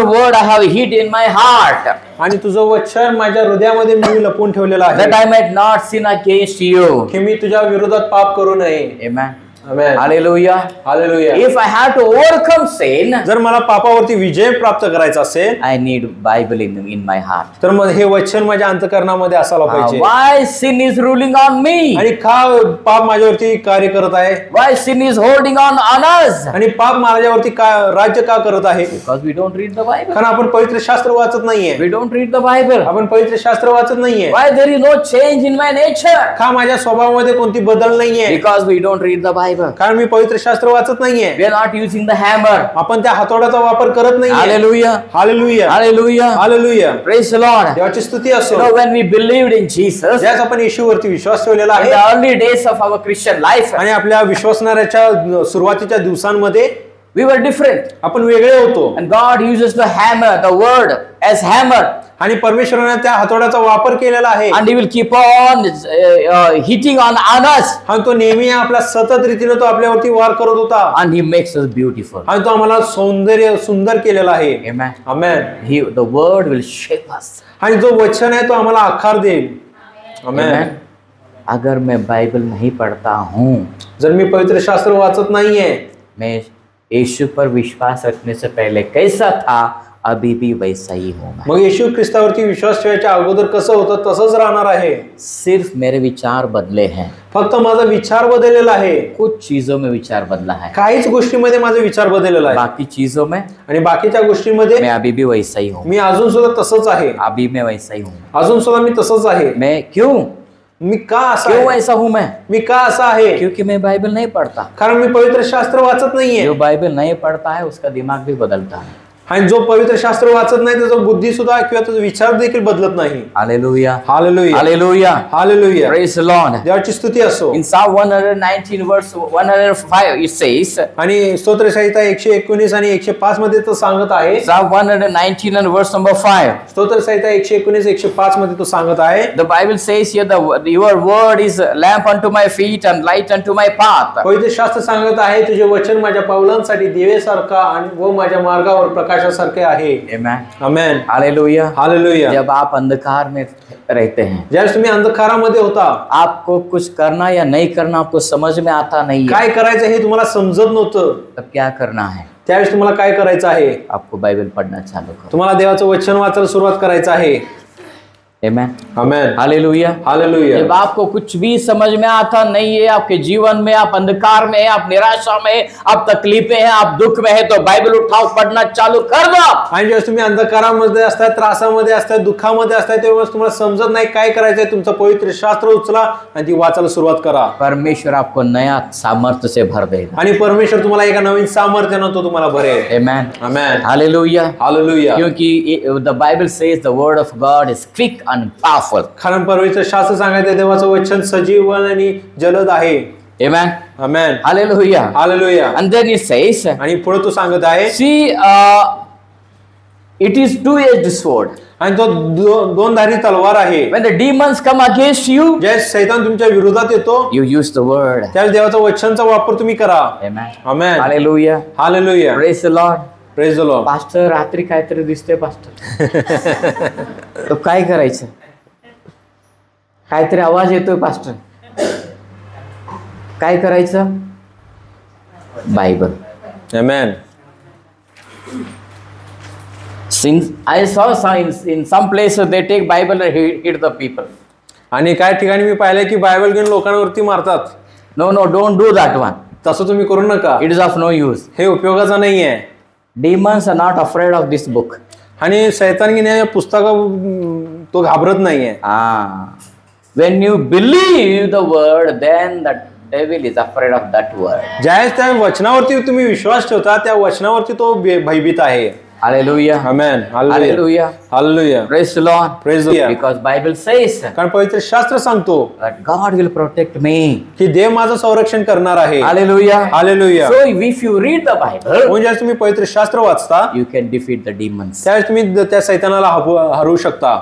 word I have hid in my heart,
आणि तुझं वचन माझ्या हृदयामध्ये मी लपवून ठेवलेलं
that
आहे
I might not sin against you.
की मी तुझ्या विरोधात पाप करू नये.
Amen.
Amen.
Hallelujah.
Hallelujah.
If I have to overcome sin,
जर मला पापावरती विजय प्राप्त करायचा असेल
I need Bible in my heart.
तर मग हे वचन माझ्या अंतःकरणामध्ये असायला पाहिजे.
Why sin is ruling on me?
आणि का पाप माझ्यावरती कार्य करत आहे?
Why sin is holding on us?
आणि पाप माझ्यावरती का राज्य का करत आहे?
Because we don't read the Bible.
कारण आपण पवित्र शास्त्र वाचत नाहीये.
We don't read the Bible.
आपण पवित्र शास्त्र वाचत नाहीये.
Why there is no change in my nature?
का माझ्या स्वभावामध्ये कोणती बदल नाहीये?
Because we don't read the Bible.
कारण मी पवित्र शास्त्र वाचत नाहीये.
We are not using the hammer.
आपण त्या हातोड्याचा वापर करत नाहीये.
Hallelujah.
Hallelujah.
Hallelujah.
Hallelujah.
Praise the Lord.
देवाची स्तुती
You
असो.
know, when we believed in Jesus,
ज्यास आपण येशूवरती विश्वास ठेवलेला
in the
आहे
early days of our Christian life,
आणि आपल्या विश्वासणाऱ्याच्या सुरुवातीच्या दिवसांमध्ये
we were different.
आपण वेगळे होतो.
And God uses the hammer, the word, as hammer.
आणि परमेश्वराने त्या हातोड्याचा वापर केलेला आहे.
And he will keep on hitting on us.
आणि तो नेहमी आपल्या सतत रीतीने तो आपल्यावरती वार करत होता.
And he makes us beautiful.
आणि तो आम्हाला सुंदर केलेला आहे.
Amen.
Amen.
The word will shape us.
आणि जो वचन आहे तो आम्हाला आकार देईल. आमेन.
Amen. अगर मैं बाइबल नहीं पढ़ता हूँ,
जर मी पवित्र शास्त्र वाचत नाहीये,
मैं यीशु पर विश्वास रखने से पहले कैसा था अभी भी वैसा ही हूँ मैं।
मग येशू ख्रिस्तावरती विश्वास ठेवायच्या अगोदर कसं होतं तसंच राहणार आहे.
सिर्फ मेरे विचार बदले हैं,
फक्त माझा विचार बदललेला आहे.
कुछ चीजों में विचार बदला है,
काहीच गोष्टीमध्ये माझा विचार बदललेला आहे.
बाकी चीजों में
आणि बाकीच्या गोष्टींमध्ये
मैं अभी भी वैसा ही हूँ,
मी अजून सुद्धा तसंच आहे.
अभी मैं वैसा ही हूँ।
अजून सुद्धा मी तसंच आहे.
मैं क्यों
मी का असा
क्यों
आहे?
ऐसा हूँ मैं?
मी का असा आहे?
क्योंकि मैं बाइबल नहीं पढ़ता।
कारण मी पवित्र शास्त्र वाचत नाहीये.
जो बाइबल नहीं पढ़ता है उसका दिमाग भी बदलता है।
आणि जो पवित्र शास्त्र वाचत नाही त्याचा बुद्धी सुद्धा किंवा त्याचा विचार देखील बदलत नाही.
Hallelujah,
hallelujah,
hallelujah,
hallelujah.
Praise the Lord.
देवाची स्तुती असो.
In Psalm 119 verse 105 it says,
आणि स्तोत्र संहिता 119 आणि 105 मध्ये तो सांगत आहे.
Psalm 119 and verse number 5.
स्तोत्र संहिता 119 105 मध्ये तो सांगत आहे.
The Bible says here, your word is a lamp unto my feet and light unto my path.
पवित्र शास्त्र सांगत आहे तुझे वचन माझ्या पावलांसाठी दिवेसारखा आणि व माझ्या मार्गावर प्रकाशासारखे आहे.
Amen.
आमेन.
Hallelujah,
hallelujah.
जब आप अंधकार में रहते हैं,
ज्यावेळेस तुम्ही अंधकारामध्ये होता,
आपको कुछ करना या नहीं करना आपको समझ में आता नहीं है,
काय करायचं हे तुम्हाला समजत नव्हतं,
तब क्या करना है?
त्यावेळेस तुम्हाला काय करायचं आहे?
आपको बाइबल पढ़ना चालू करो।
तुम्हाला देवाचं वचन वाचायला सुरुवात करायचं आहे.
Amen.
आमेन.
Hallelujah,
hallelujah.
जब आपको कुछ भी समझ में आता नहीं है, आपके जीवन में आप अंधकार में है, आप निराशा में है, आप तकलीफें हैं, आप दुख में है, तो बाइबल उठाओ, पढ़ना चालू कर दो।
आणि जेव्हा तुम्ही अंधकारामध्ये असताय, त्रासामध्ये असताय, दुःखामध्ये असताय, तेव्हा तुम्हाला समजत नाही काय करायचंय, तुमचं पवित्र शास्त्र उचला आणि ती वाचायला सुरुवात करा.
परमेश्वर आपको नया सामर्थ्य से भर देगा।
आणि परमेश्वर तुम्हाला एका नवीन सामर्थ्यानं तो तुम्हाला भरेल.
Amen.
आमेन.
Hallelujah,
hallelujah.
क्योंकि the Bible says the word of God is quick and powerful.
कारण पवित्र शास्त्र सांगायचं देवाचं वचन सजीव आणि जलद आहे.
Amen.
Amen.
Hallelujah.
Hallelujah.
And then it says,
आणि पुढे तो सांगत आहे,
see, it is two-edged sword.
आणि तो दोनधारी तलवार आहे.
When the demons come against you,
ज्या सैतान तुमच्या विरोधात येतो
you use the word.
त्यावेळेस देवाचं वचनचा वापर तुम्ही करा.
Amen.
Amen.
Hallelujah.
Hallelujah.
Praise the Lord.
Praise the Lord.
Pastor रात्री काहीतरी दिसते पास्टर. तो काय करायचं? काहीतरी आवाज येतोय पास्टर, काय करायचं? Bible.
Amen.
Since I saw in some places they take Bible and hit the people.
आणि काय ठिकाणी मी पाहिलंय की बायबल घेऊन लोकांवरती मारतात.
No, don't do that one.
तसं तुम्ही करू नका.
It is of no use.
हे उपयोगाचं नाही आहे.
Demons are not afraid of this book.
आणि सैतान घेण्या पुस्तक तो घाबरत नाहीये.
When you believe the word, then the devil is afraid of that word.
ज्यावेळेस त्या वचनावरती तुम्ही विश्वास ठेवता त्या वचनावरती तो भयभीत आहे.
Hallelujah.
Amen. Hallelujah.
Hallelujah.
Hallelujah.
Praise the Lord.
Praise the Lord.
Because Bible says
कारण पवित्र शास्त्र सांगतो
that God will protect me.
की देव माझं संरक्षण करणार आहे.
Hallelujah.
Hallelujah.
So if you read the Bible,
म्हणजे तुम्ही पवित्र शास्त्र वाचता
you can defeat the demons.
त्यावेळेस तुम्ही त्या सैतानाला हरवू शकता.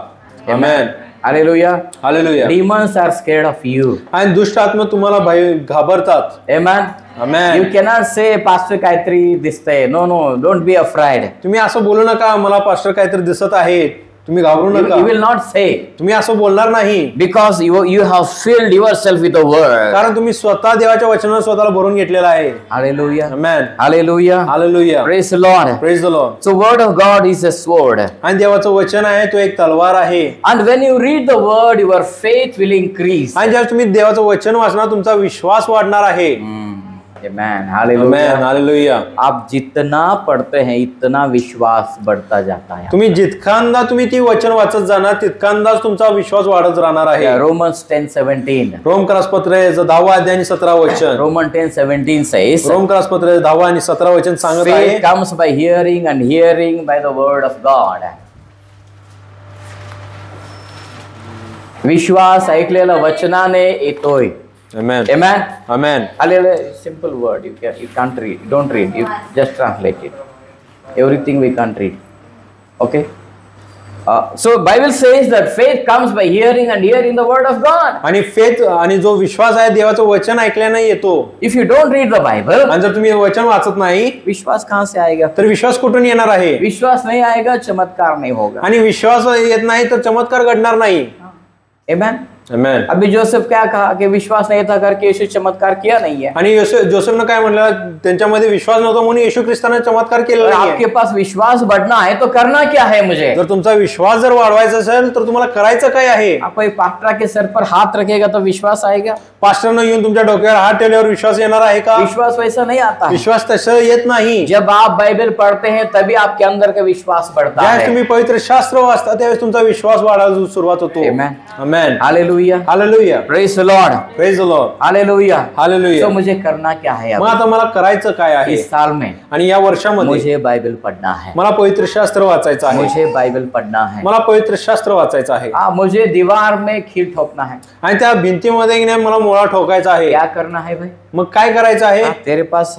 Amen.
Hallelujah.
Hallelujah.
Demons are scared of you.
आणि दुष्ट आत्मा तुम्हाला घाबरतात.
Amen.
Amen.
You cannot say, Pastor काहीतरी दिसतंय. No, no, don't be afraid.
तुम्ही असं बोलू नका मला पास्टर काहीतरी दिसत आहे. तुम्ही घाबरू नका.
You will not say.
तुम्ही असं बोलणार नाही.
Because you have filled yourself with the word.
कारण तुम्ही स्वतः देवाच्या वचनाने स्वतःला भरून घेतलेला आहे.
Hallelujah.
Amen.
Hallelujah.
Hallelujah.
Praise the Lord.
Praise the Lord.
So word of God is a sword.
आणि देवाचं वचन आहे तो एक तलवार आहे.
And when you read the word, your faith will increase.
आणि ज्यावेळेस तुम्ही देवाचं वचन वाचणार तुमचा विश्वास वाढणार आहे.
Amen.
Amen.
Hallelujah.
Hallelujah.
आप जितना पढ़ते हैं इतना विश्वास बढ़ता जाता है.
तुम्ही जितकांदा तुम्ही ती वचन वाचत जाणार तितकांदाच तुमचा विश्वास वाढत राहणार आहे.
Romans 10:17.
रोमकरासपत्र 10 अध्याय आणि 17 वचन.
Romans 10:17 says,
रोमकरासपत्र 10 आणि 17 वचन सांगत आहे.
faith comes by hearing and hearing by the word of God. विश्वास ऐकलेला वचनाने येतोय.
Amen.
Amen.
Amen.
Hallelujah. Simple word. You can't read. Don't read. You just translate it. Everything we can't read. Okay. So Bible says that faith comes by hearing and hearing the word of God.
आणि faith आणि जो विश्वास आहे देवाचं वचन ऐकल्याने येतो.
If you don't read the Bible,
आणि जर तुम्ही वचन वाचत नाही
विश्वास कहाँ से आएगा?
तर विश्वास कुठून येणार आहे?
विश्वास नहीं आएगा, चमत्कार नहीं होगा.
आणि विश्वास येत नाही तर चमत्कार घडणार नाही.
Amen.
Amen.
अभी जोसेफ क्या कहा कि विश्वास नहीं था करके यीशु चमत्कार किया नहीं है.
आणि जोसेफनं काय म्हणलं त्यांच्यामध्ये विश्वास नव्हता म्हणून येशू ख्रिस्ताने चमत्कार केला
अगर
नाही.
आपके पास विश्वास बढ़ना है तो करना क्या है मुझे?
जर तुमचा विश्वास जर वाढवायचा असेल तर तुम्हाला करायचं काय आहे?
आप कोई पास्टर के सर पर हाथ रखेगा तो विश्वास आएगा?
पास्टरनं येऊन तुमच्या डोक्यावर हात ठेवल्यावर विश्वास येणार आहे का?
विश्वास वैसा नहीं आता है.
विश्वास तसं येत नाही.
जब आप बाइबल पढ़ते हैं तभी आपके अंदर का विश्वास बढ़ता
ज्यावेळेस
है.
तुम्ही पवित्र शास्त्र वाचता त्यावेळेस तुमचा विश्वास वाढायला सुरुवात होतो.
Amen.
Amen.
Hallelujah.
Hallelujah.
Praise the Lord.
Praise the Lord.
Hallelujah.
Hallelujah.
तो मुझे करना क्या है
मग
अब?
आता मला करायचं काय आहे?
इस साल में
आणि या वर्षामध्ये
मुझे बाइबल पढ़ना है.
मला पवित्र शास्त्र वाचायचं आहे.
मुझे बाइबल पढ़ना है.
मला पवित्र शास्त्र वाचायचं आहे.
हाँ, मुझे दीवार में खील ठोकना है.
आणि त्या भिंतीमध्ये की नाही मला मुळा ठोकायचा आहे.
क्या करना है भाई?
मग काय करायचं आहे?
हाँ, तेरे पास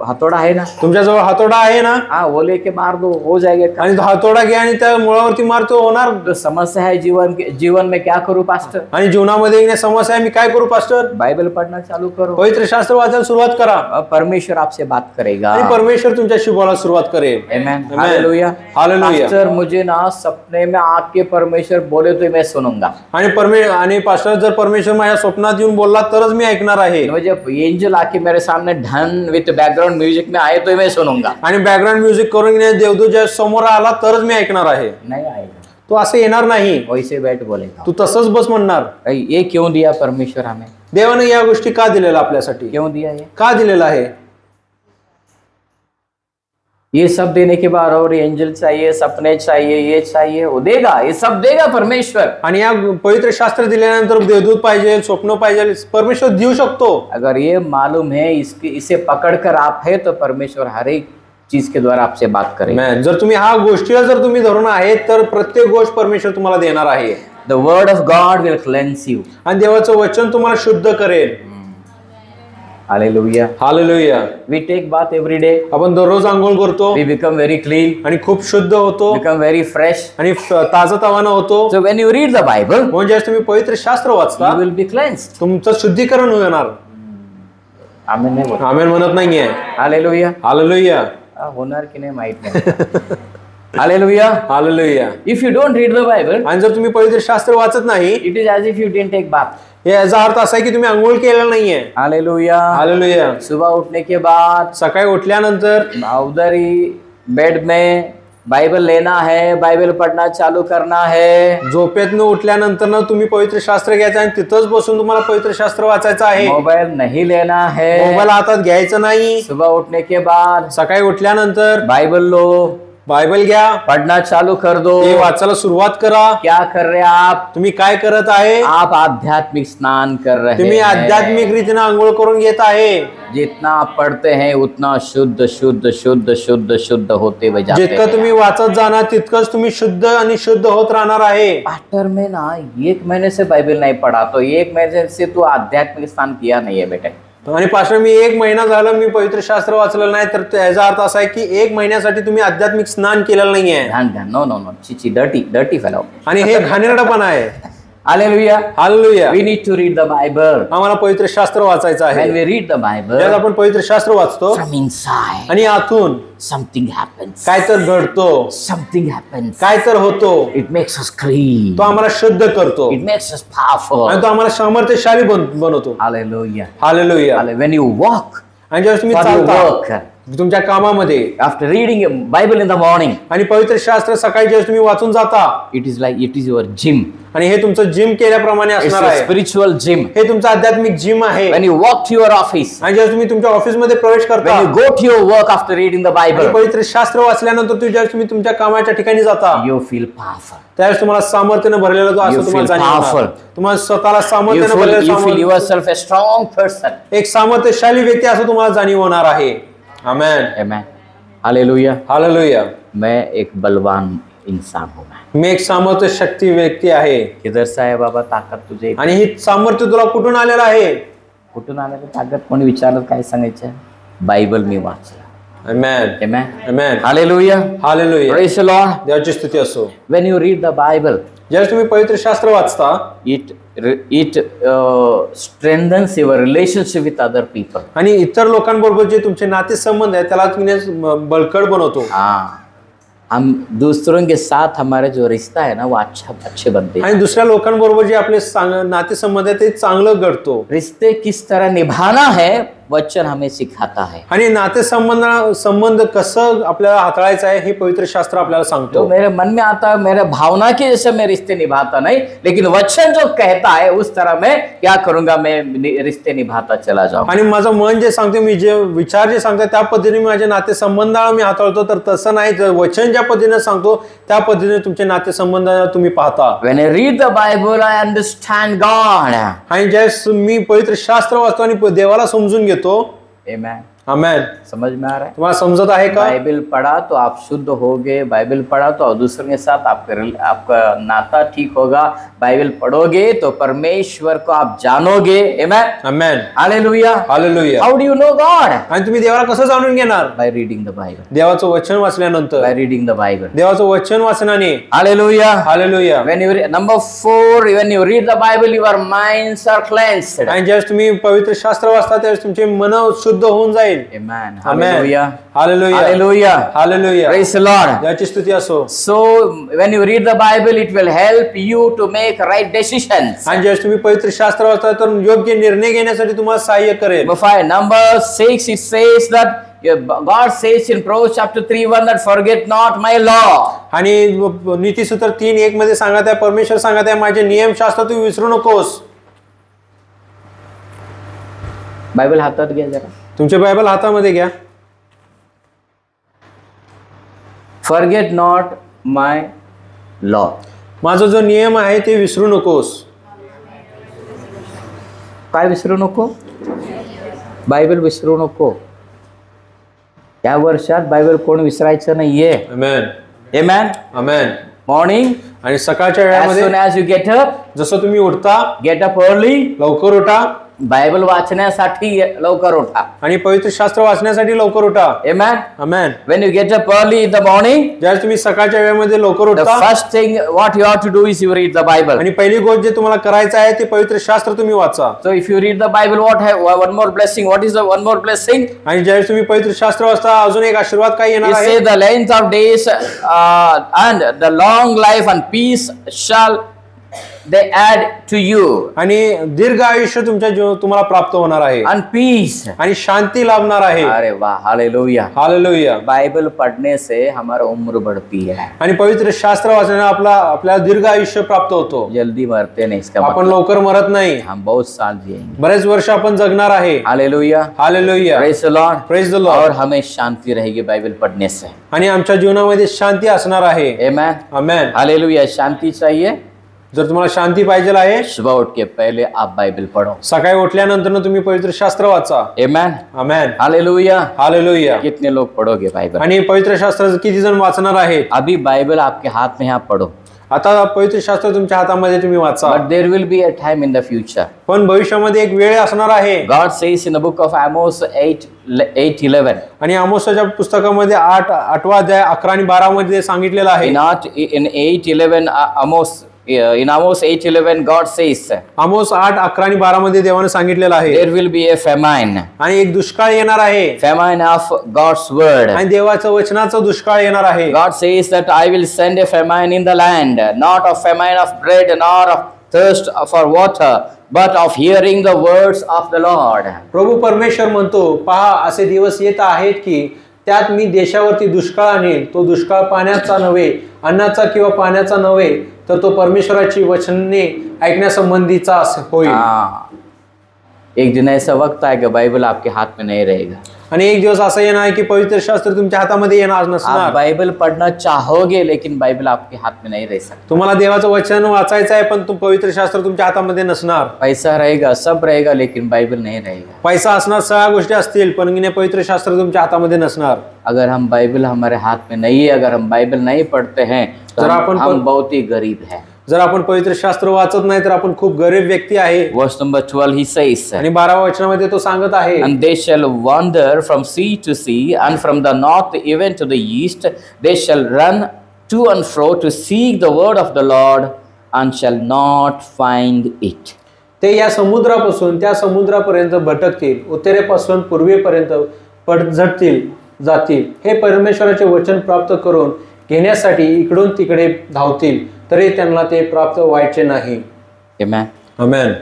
हथौड़ा है ना?
तुमच्याजवळ हातोडा आहे ना?
हाँ, वो लेके मार दो, हो जाएगा काम.
आणि तो हातोडा घ्या आणि त्या मुळावरती मारतो होणार.
तो समस्या है जीवन में क्या करूं पास्टर?
आणि जीवनामध्ये एक समस्या आहे मी काय करू पास्टर?
बाइबल पढ़ना चालू करो.
पवित्र शास्त्र वाचायला सुरुवात करा
अब परमेश्वर आपसे बात करेगा.
आणि परमेश्वर तुमच्याशी बोलायला सुरुवात करेल.
Amen.
Amen.
Hallelujah.
Hallelujah.
Pastor मुझे ना सपने में आके परमेश्वर बोले तो मैं सुनूंगा.
आणि पास्टर जर परमेश्वर माझ्या स्वप्नात येऊन बोलला तरच मी ऐकणार आहे.
मुझे एंजल आके मेरे सामने ढन विथ बैकग्राउंड म्यूजिक में आए तो मैं सुनूंगा.
आणि बॅकग्राऊंड म्युझिक करून देवदूत ज्या समोर आला तरच मी ऐकणार आहे.
नहीं आएगा.
तो असं येणार नाही.
वैसे बैठ बोलेगा.
तू तसंच बस म्हणणार.
ये क्यों दिया परमेश्वर हमें?
देवाने या गोष्टी का दिलेल्या आपल्यासाठी?
क्यों दिया ये?
का दिलेला आहे?
ये सब देने के बाद और एंजल चाहिए, सपने चाहिए, ये चाहिए, वो देगा. ये सब देगा परमेश्वर.
आणि या पवित्र शास्त्र दिल्यानंतर देवदूत पाहिजे, स्वप्न पाहिजे, परमेश्वर देऊ शकतो.
अगर ये मालूम है इसे पकड़कर आप है तो परमेश्वर हर एक चीज के द्वारा आपसे बात करेगा.
जर तुम्ही हा गोष्टीला जर तुम्ही धरून आहेत तर प्रत्येक गोष्ट परमेश्वर तुम्हाला देणार आहे.
The word of God will cleanse you.
आणि देवाचं वचन तुम्हाला शुद्ध करेल.
Hallelujah.
Hallelujah.
We take bath every day.
आपण दररोज आंघोळ करतो
We become very clean.
आणि खूप शुद्ध होतो
Become very fresh.
आणि ताजतवाना होतो.
So when you read the Bible,
म्हणजे तुम्ही पवित्र शास्त्र वाचता
you will be cleansed.
तुमचं शुद्धीकरण होणार.
आमेन नाही बोल.
आमेन म्हणत नाहीये.
Hallelujah.
हालेलुया.
होणार की नाही माहित नाही. Hallelujah.
Hallelujah.
If you don't read the Bible,
आणि जर तुम्ही पवित्र शास्त्र वाचत नाही
it is as if you didn't take bath.
याचा अर्थ असा आहे की तुम्ही आंघोळ केलेला नाहीये.
Hallelujah.
हालेलुया.
सुबह उठने के बाद
सकाळी उठल्यानंतर
उधर ही बेड में बाइबल लेना है, बाइबल पढ़ना चालू करना है.
झोपेतनं उठल्यानंतर ना तुम्ही पवित्र शास्त्र घ्यायचं आणि तिथंच बसून तुम्हाला पवित्र शास्त्र वाचायचं आहे.
मोबाइल नहीं लेना है.
मोबाईल हातात घ्यायचं नाही.
सुबह उठने के बाद
सकाळी उठल्यानंतर
बाइबल लो.
बायबल घ्या,
पढ़ना चालू कर दो।
ते वाचायला सुरुवात करा।
क्या कर रहे हैं आप?
तुम्ही काय करत आहे?
आप आध्यात्मिक स्नान कर रहे
तुम्ही
हैं।
आध्यात्मिक रीतीने आंघोळ करून घेत आहे।
जितना आप पढ़ते हैं उतना शुद्ध शुद्ध शुद्ध शुद्ध शुद्ध होते हुए जाते
जितकं तुम्ही
हैं।
वाचत जाणार तितकंच तुम्ही शुद्ध आणि शुद्ध होत राहणार आहे।
पास्टर मैं ना 1 महीने से बाइबल नहीं पढ़ा, तो 1 महीने से तू आध्यात्मिक स्नान किया नहीं है बेटे।
आणि पास्टर मी 1 महिना झालं मी पवित्र शास्त्र वाचलेलं नाही, तर याचा अर्थ असा आहे की 1 महिन्यासाठी तुम्ही आध्यात्मिक स्नान केलेलं नाहीये।
ध्यान ध्यान, no no no, Chichi dirty dirty fellow.
आणि हे घाणेरडापणा आहे।
Hallelujah.
Hallelujah.
We need to read the Bible.
आम्हाला पवित्र शास्त्र वाचायचं
When
आहे।
we read the Bible,
ज्यात आपण पवित्र शास्त्र वाचतो
from inside
आणि आतून
something happens.
काय तर घडतो,
Something happens.
काय तर होतो,
It makes us clean.
तो आम्हाला शुद्ध करतो
It makes us powerful.
आणि तो आम्हाला सामर्थ्यशाली बनवतो।
Hallelujah.
Hallelujah.
When you walk
आणि ज्यावेळेस तुम्ही
for your
चालता
work,
तुमच्या कामामध्ये
after reading a Bible in the morning,
आणि पवित्र शास्त्र सकाळी ज्यावेळेस तुम्ही वाचून जाता
it is your gym.
आणि हे तुमचं जिम केल्याप्रमाणे
It's
असणार
a
आहे।
spiritual gym.
हे तुमचं आध्यात्मिक जिम आहे।
When you walk to your office,
आणि ज्यावेळेस तुम्ही तुमच्या ऑफिसमध्ये प्रवेश करता
when you go to your work after reading the
आणि
Bible,
पवित्र शास्त्र वाचल्यानंतर ज्यावेळेस तुम्ही तुमच्या कामाच्या ठिकाणी जाता
you feel powerful.
त्यावेळेस तुम्हाला सामर्थ्याने भरलेलं तो
You
असं तुम्हाला
feel
जाणवणार।
powerful.
तुम्हाला स्वतःला
You
सामर्थ्याने
feel
भरलेलं
yourself a strong person.
एक सामर्थ्यशाली व्यक्ती असं तुम्हाला जाणीव होणार आहे। आमेन।
Amen. Hallelujah.
हालेलुया।
मैं एक बलवान इंसान हूँ।
मी एक सामर्थ्य शक्ती व्यक्ती आहे।
किधर से आहे बाबा ताकद तुझे?
आणि ही सामर्थ्य तुला कुठून आलेलं आहे?
कुठून आलं ताकद? कोणी विचारलं काय सांगायचं? बायबल मी वाचलं।
आमेन।
Amen.
Amen.
Hallelujah.
Hallelujah.
Praise the Lord.
देवाची स्तुती असो।
When you read the Bible,
ज्यावेळेस तुम्ही पवित्र शास्त्र वाचता
it strengthens your relationship with other people.
आणि इतर लोकांबरोबर जे तुमचे नाते संबंध आहेत त्याला तुम्ही बळकट बनवतो।
हाँ, हम दूसरों के साथ हमारा जो रिश्ता है ना वो अच्छे बनते हैं।
आणि दुसऱ्या लोकांबरोबर जे आपले नाते संबंध आहेत ते चांगलं घडतो।
रिश्ते किस तरह निभाना है वचन हमें सिखाता है।
आणि नाते संबंध कसं आपल्याला हाताळायचं आहे हे पवित्र शास्त्र आपल्याला
तो
सांगतो।
मेरे मन में आता है, मेरे भावना के जैसे मैं रिश्ते निभाता नहीं, लेकिन वचन जो कहता है उस तरह मैं क्या करूंगा, मैं रिश्ते निभाता चला जाऊंगा।
आणि माझं मन जे सांगते, मी जे विचार जे सांगते त्या पद्धतीने माझे नाते संबंधाला मी हाताळतो, तर तसं नाही। वचन ज्या पद्धतीने सांगतो त्या पद्धतीने तुमचे नाते संबंध तुम्ही पाहता।
When I read the Bible, I understand God.
आणि ज्यावेळेस मी पवित्र शास्त्र वाचतो आणि देवाला समजून घेतो।
Amen.
आमेन।
समझ में आ रहा है?
तुम्हाला समजत आहे का?
बाइबल पढ़ा तो आप शुद्ध होगे, बाइबल पढ़ा तो दूसरों के साथ आपका नाता ठीक होगा, बाइबल पढ़ोगे तो परमेश्वर को आप जानोगे। Amen.
Amen.
Hallelujah.
Hallelujah.
How do you know God?
आणि तुम्ही देवाला कसं जाणून घेणार?
By reading the Bible.
देवाचं वचन वाचल्यानंतर।
By reading the Bible.
देवाचं वचन वाचनाने।
Hallelujah.
Hallelujah.
When you number 4, when you read the Bible, your minds are cleansed.
आणि ज्यावेळेस तुम्ही पवित्र शास्त्र वाचता त्यावेळेस तुमचे मन शुद्ध होऊन जाईल।
Amen.
Amen.
Hallelujah.
Hallelujah.
Hallelujah.
Hallelujah.
Praise the Lord.
देवाची स्तुती असो।
So when you read the Bible, it will help you to make right decisions.
आणि ज्यावेळेस तुम्ही पवित्र शास्त्र वाचता तर योग्य निर्णय घेण्यासाठी तुम्हाला सहाय्य करेल।
Number 5, number 6, it says that God says in Proverbs chapter 3:1 that forget not my law.
आणि नीतिसूत्र 3:1 मध्ये सांगत आहे, परमेश्वर सांगत आहे माझे नियम शास्त्र तू विसरू नकोस।
बाइबल हातात घ्या जरा।
तुमचे बायबल हातामध्ये घ्या।
Forget not my law.
माझा जो नियम आहे ते विसरू नकोस।
काय विसरू नको? बाइबल विसरू नको। या वर्षात बाइबल कोण विसरायचं नाहीये।
आमेन।
Amen.
आमेन।
Morning,
आणि सकाळच्या
as
वेळामध्ये
soon as you get up,
जसं तुम्ही उठता
get up early.
लवकर उठा
बाइबल वाचण्यासाठी लवकर उठा।
आणि पवित्र शास्त्र वाचण्यासाठी लवकर उठा।
Amen.
Amen.
When you get up early in the morning,
ज्यावेळेस तुम्ही सकाळच्या वेळेमध्ये लवकर
the
उठता
first thing what you have to do is you read the Bible.
आणि पहिली गोष्ट जे तुम्हाला करायचं आहे ते पवित्र शास्त्र तुम्ही वाचा।
So if you read the Bible, one more blessing? What is the one more blessing?
आणि ज्यावेळेस तुम्ही पवित्र शास्त्र वाचता अजून एक आशीर्वाद काय येणार
It
आहे?
says the length of days and the long life and peace shall they add to you,
आणि दीर्घ आयुष्य तुम्हाला प्राप्त होणार आहे
and peace.
आणि शांती लाभणार आहे.
अरे वाह, हालेलुया.
हालेलुया.
बाइबल पढ़ने से हमारा उम्र बढ़ती है,
आणि पवित्र शास्त्र वाचण्याने आपल्याला दीर्घ आयुष्य प्राप्त होतो.
जल्दी मरते नहीं. इसका
आपण
मतलब
लवकर मरत नाही,
हम बहुत साल जिएंगे.
बरेच वर्ष आपण जगणार आहे.
Hallelujah.
Hallelujah.
Praise the Lord.
Praise the
और
लॉर्ड.
हमें शांति रहेगी बाइबल पढ़ने से.
आणि आमच्या जीवनामध्ये शांती असणार आहे.
आमेन.
आमेन.
हालेलुया. शांति चाहिए,
जर तुम्हाला शांती पाहिजे आहे,
सुबह उठ के पहले आप बाइबल पढ़ो.
सकाळी उठल्यानंतर तुम्ही पवित्र शास्त्र वाचा.
आमेन.
आमेन.
हालेलुया.
हालेलुया.
कितने लोग पढ़ोगे बाइबल?
आणि पवित्र शास्त्र किती जण वाचणार आहेत?
अभी बाइबल आपके हाथ में है, आप पढ़ो.
आता पवित्र शास्त्र तुमच्या हातामध्ये तुम्ही वाचा.
But there will be a time in the future.
पण भविष्यामध्ये एक वेळ असणार आहे.
God says in the book of Amos 8:11.
आणि आमोसच्या पुस्तकामध्ये 8वा अध्याय 11 आणि 12 मध्ये सांगितलेलं आहे.
In 8:11 in Amos 8:11 God says
आमोस 8, 11 आणि 12 मध्ये देवाने सांगितलेलं आहे.
there will be a famine.
आणि एक दुष्काळ येणार आहे.
Famine of God's word.
आणि देवाचं वचनाचं दुष्काळ येणार आहे.
God says that I will send a famine in the land, not of famine of bread nor of thirst for water, but of hearing the words of the Lord.
प्रभू परमेश्वर म्हणतो, पहा असे दिवस येत आहेत की त्यात मी देशावरती दुष्काळ आणेल. तो दुष्काळ पाण्याचा नव्हे, अन्नाचा किंवा पाण्याचा नव्हे, तर तो परमेश्वराची वचने ऐकण्यासंबंधीचा होईल.
एक दिन ऐसा वक्त आएगा बाइबल आपके हाथ में नहीं रहेगा.
आणि एक दिवस असं येणार आहे की पवित्र शास्त्र तुमच्या हातामध्ये येणार
आप
नसणार.
बाइबल पढ़ना चाहोगे लेकिन बाइबल आपके हाथ में नहीं रह सकता.
तुम्हाला देवाचं वचन वाचायचं आहे, पण पवित्र शास्त्र तुमच्या हातामध्ये नसणार.
पैसा रहेगा, सब रहेगा, लेकिन बाइबल नहीं रहेगा.
पैसा असणार, सगळ्या गोष्टी असतील, पण पवित्र शास्त्र तुमच्या हातामध्ये नसणार.
अगर हम बाइबल हमारे हाथ में नहीं है, अगर हम बाइबल नहीं पढ़ते हैं, तो हम बहुत ही गरीब हैं.
जर आपण पवित्र शास्त्र वाचत नाही तर आपण खूप गरीब व्यक्ती आहे.
Verse number 12 he says,
आणि 12व्या वचनामध्ये तो सांगत आहे,
and they shall wander from sea to sea, and from the north even to the east. They shall run to and fro to seek the word of the Lord, and shall not find it.
ते या समुद्रापासून त्या समुद्रापर्यंत भटकतील, उत्तरेपासून पूर्वेपर्यंत झटतील जातील. हे परमेश्वराचे वचन प्राप्त करून घेण्यासाठी इकडून तिकडे धावतील, तरी त्यांना ते प्राप्त व्हायचे नाही.
Amen.
Amen.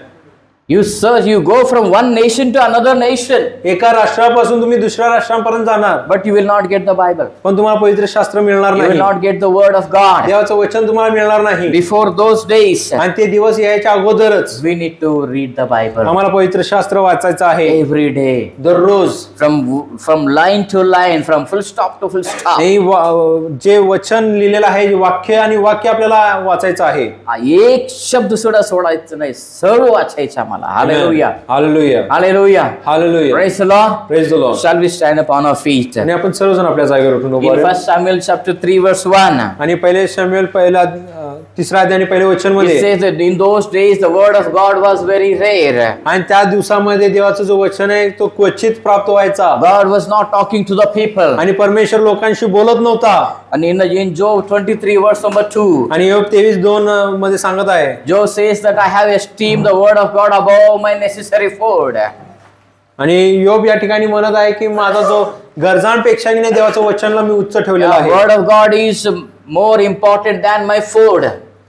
You search, you go from one nation to another nation,
एका राष्ट्रापासून तुम्ही दुसऱ्या राष्ट्रापर्यंत जाणार,
but you will not get the Bible.
पण तुम्हाला पवित्र शास्त्र मिळणार
You will
नाही.
not get the word of God.
देवाचं वचन तुम्हाला मिळणार नाही.
Before those days,
आणि ते दिवस यायच्या अगोदरच
we need to read the Bible
आम्हाला पवित्र शास्त्र वाचायचं आहे
every day,
दररोज.
from line to line, from full stop to full stop.
जे वचन लिहिलेलं आहे, वाक्य आणि वाक्य आपल्याला वाचायचं आहे.
एक शब्द सुद्धा सोडायचं नाही, सर्व वाचायचं आम्हाला. Hallelujah.
Hallelujah.
Hallelujah.
Hallelujah.
Praise the Lord.
Praise the Lord.
Shall we stand upon our feet?
आणि आपण सर्वजण आपल्या जागेवर उठून उभं
In
राहू.
1 Samuel chapter 3 verse 1.
आणि पहिले शमूएल तिसरा अध्याय आणि पहिले वचन
It
मध्ये,
says that in those days the word of God was very rare.
आणि त्या दिवसामध्ये देवाचं जो वचन आहे तो क्वचित प्राप्त व्हायचा.
God was not talking to the people.
आणि परमेश्वर लोकांशी बोलत नव्हता.
And in Job 23 verse number 2,
आणि योग 23:2 मध्ये सांगत आहे,
Job says that I have esteemed the word of God above my necessary food.
आणि योब या ठिकाणी म्हणत आहे की माझा जो गरजांपेक्षा देवाचं वचनला मी उच्च ठेवलेलं
The
आहे.
word of God is more important than my food.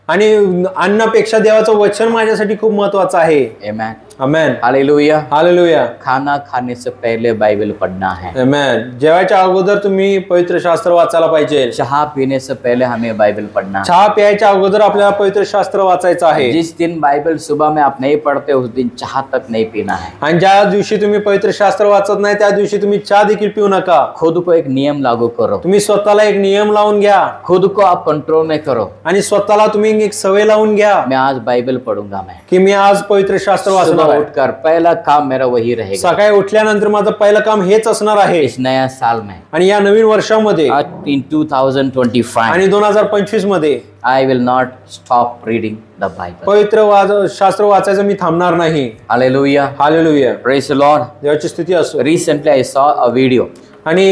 आणि अन्नापेक्षा देवाचं वचन माझ्यासाठी खूप महत्वाचं आहे.
Amen.
आमेन.
Hallelujah.
हालेलुया.
खाना खाने से पहले बाइबल पढ़ना है.
आमेन. जेवायच्या अगोदर तुम्ही पवित्र शास्त्र वाचायला पाहिजे.
चाह पीने से पहले हमें बाइबल पढ़ना है.
चहा प्यायच्या अगोदर आपल्याला पवित्र शास्त्र वाचायचं आहे.
जिस दिन बाइबल सुबह में आप नहीं पढ़ते उस दिन चाह तक नहीं पीना है.
आणि ज्या दिवशी तुम्ही पवित्र शास्त्र वाचत नाही त्या दिवशी तुम्ही चहा देखील पिऊ नका.
खुद को एक नियम लागू करो.
तुम्ही स्वतःला एक नियम लावून घ्या.
खुद को आप कंट्रोल में करो.
आणि स्वतःला तुम्ही एक सवय लावून घ्या
मैं आज बाइबल पढ़ूंगा. मैं
की मी आज पवित्र शास्त्र वाचणार
सुबह
आहे.
उठकर पहला काम मेरा वही रहेगा.
सकाळी उठल्यानंतर माझं पहिलं काम हेच असणार आहे.
इस नया साल में,
आणि या नवीन वर्षामध्ये
in 2025,
आणि 2025 मध्ये
I will not stop reading the Bible.
पवित्र शास्त्र वाचायचं मी थांबणार नाही.
Hallelujah.
Hallelujah.
Praise the Lord.
देवाची स्तुती असो.
Recently I saw a video.
आणि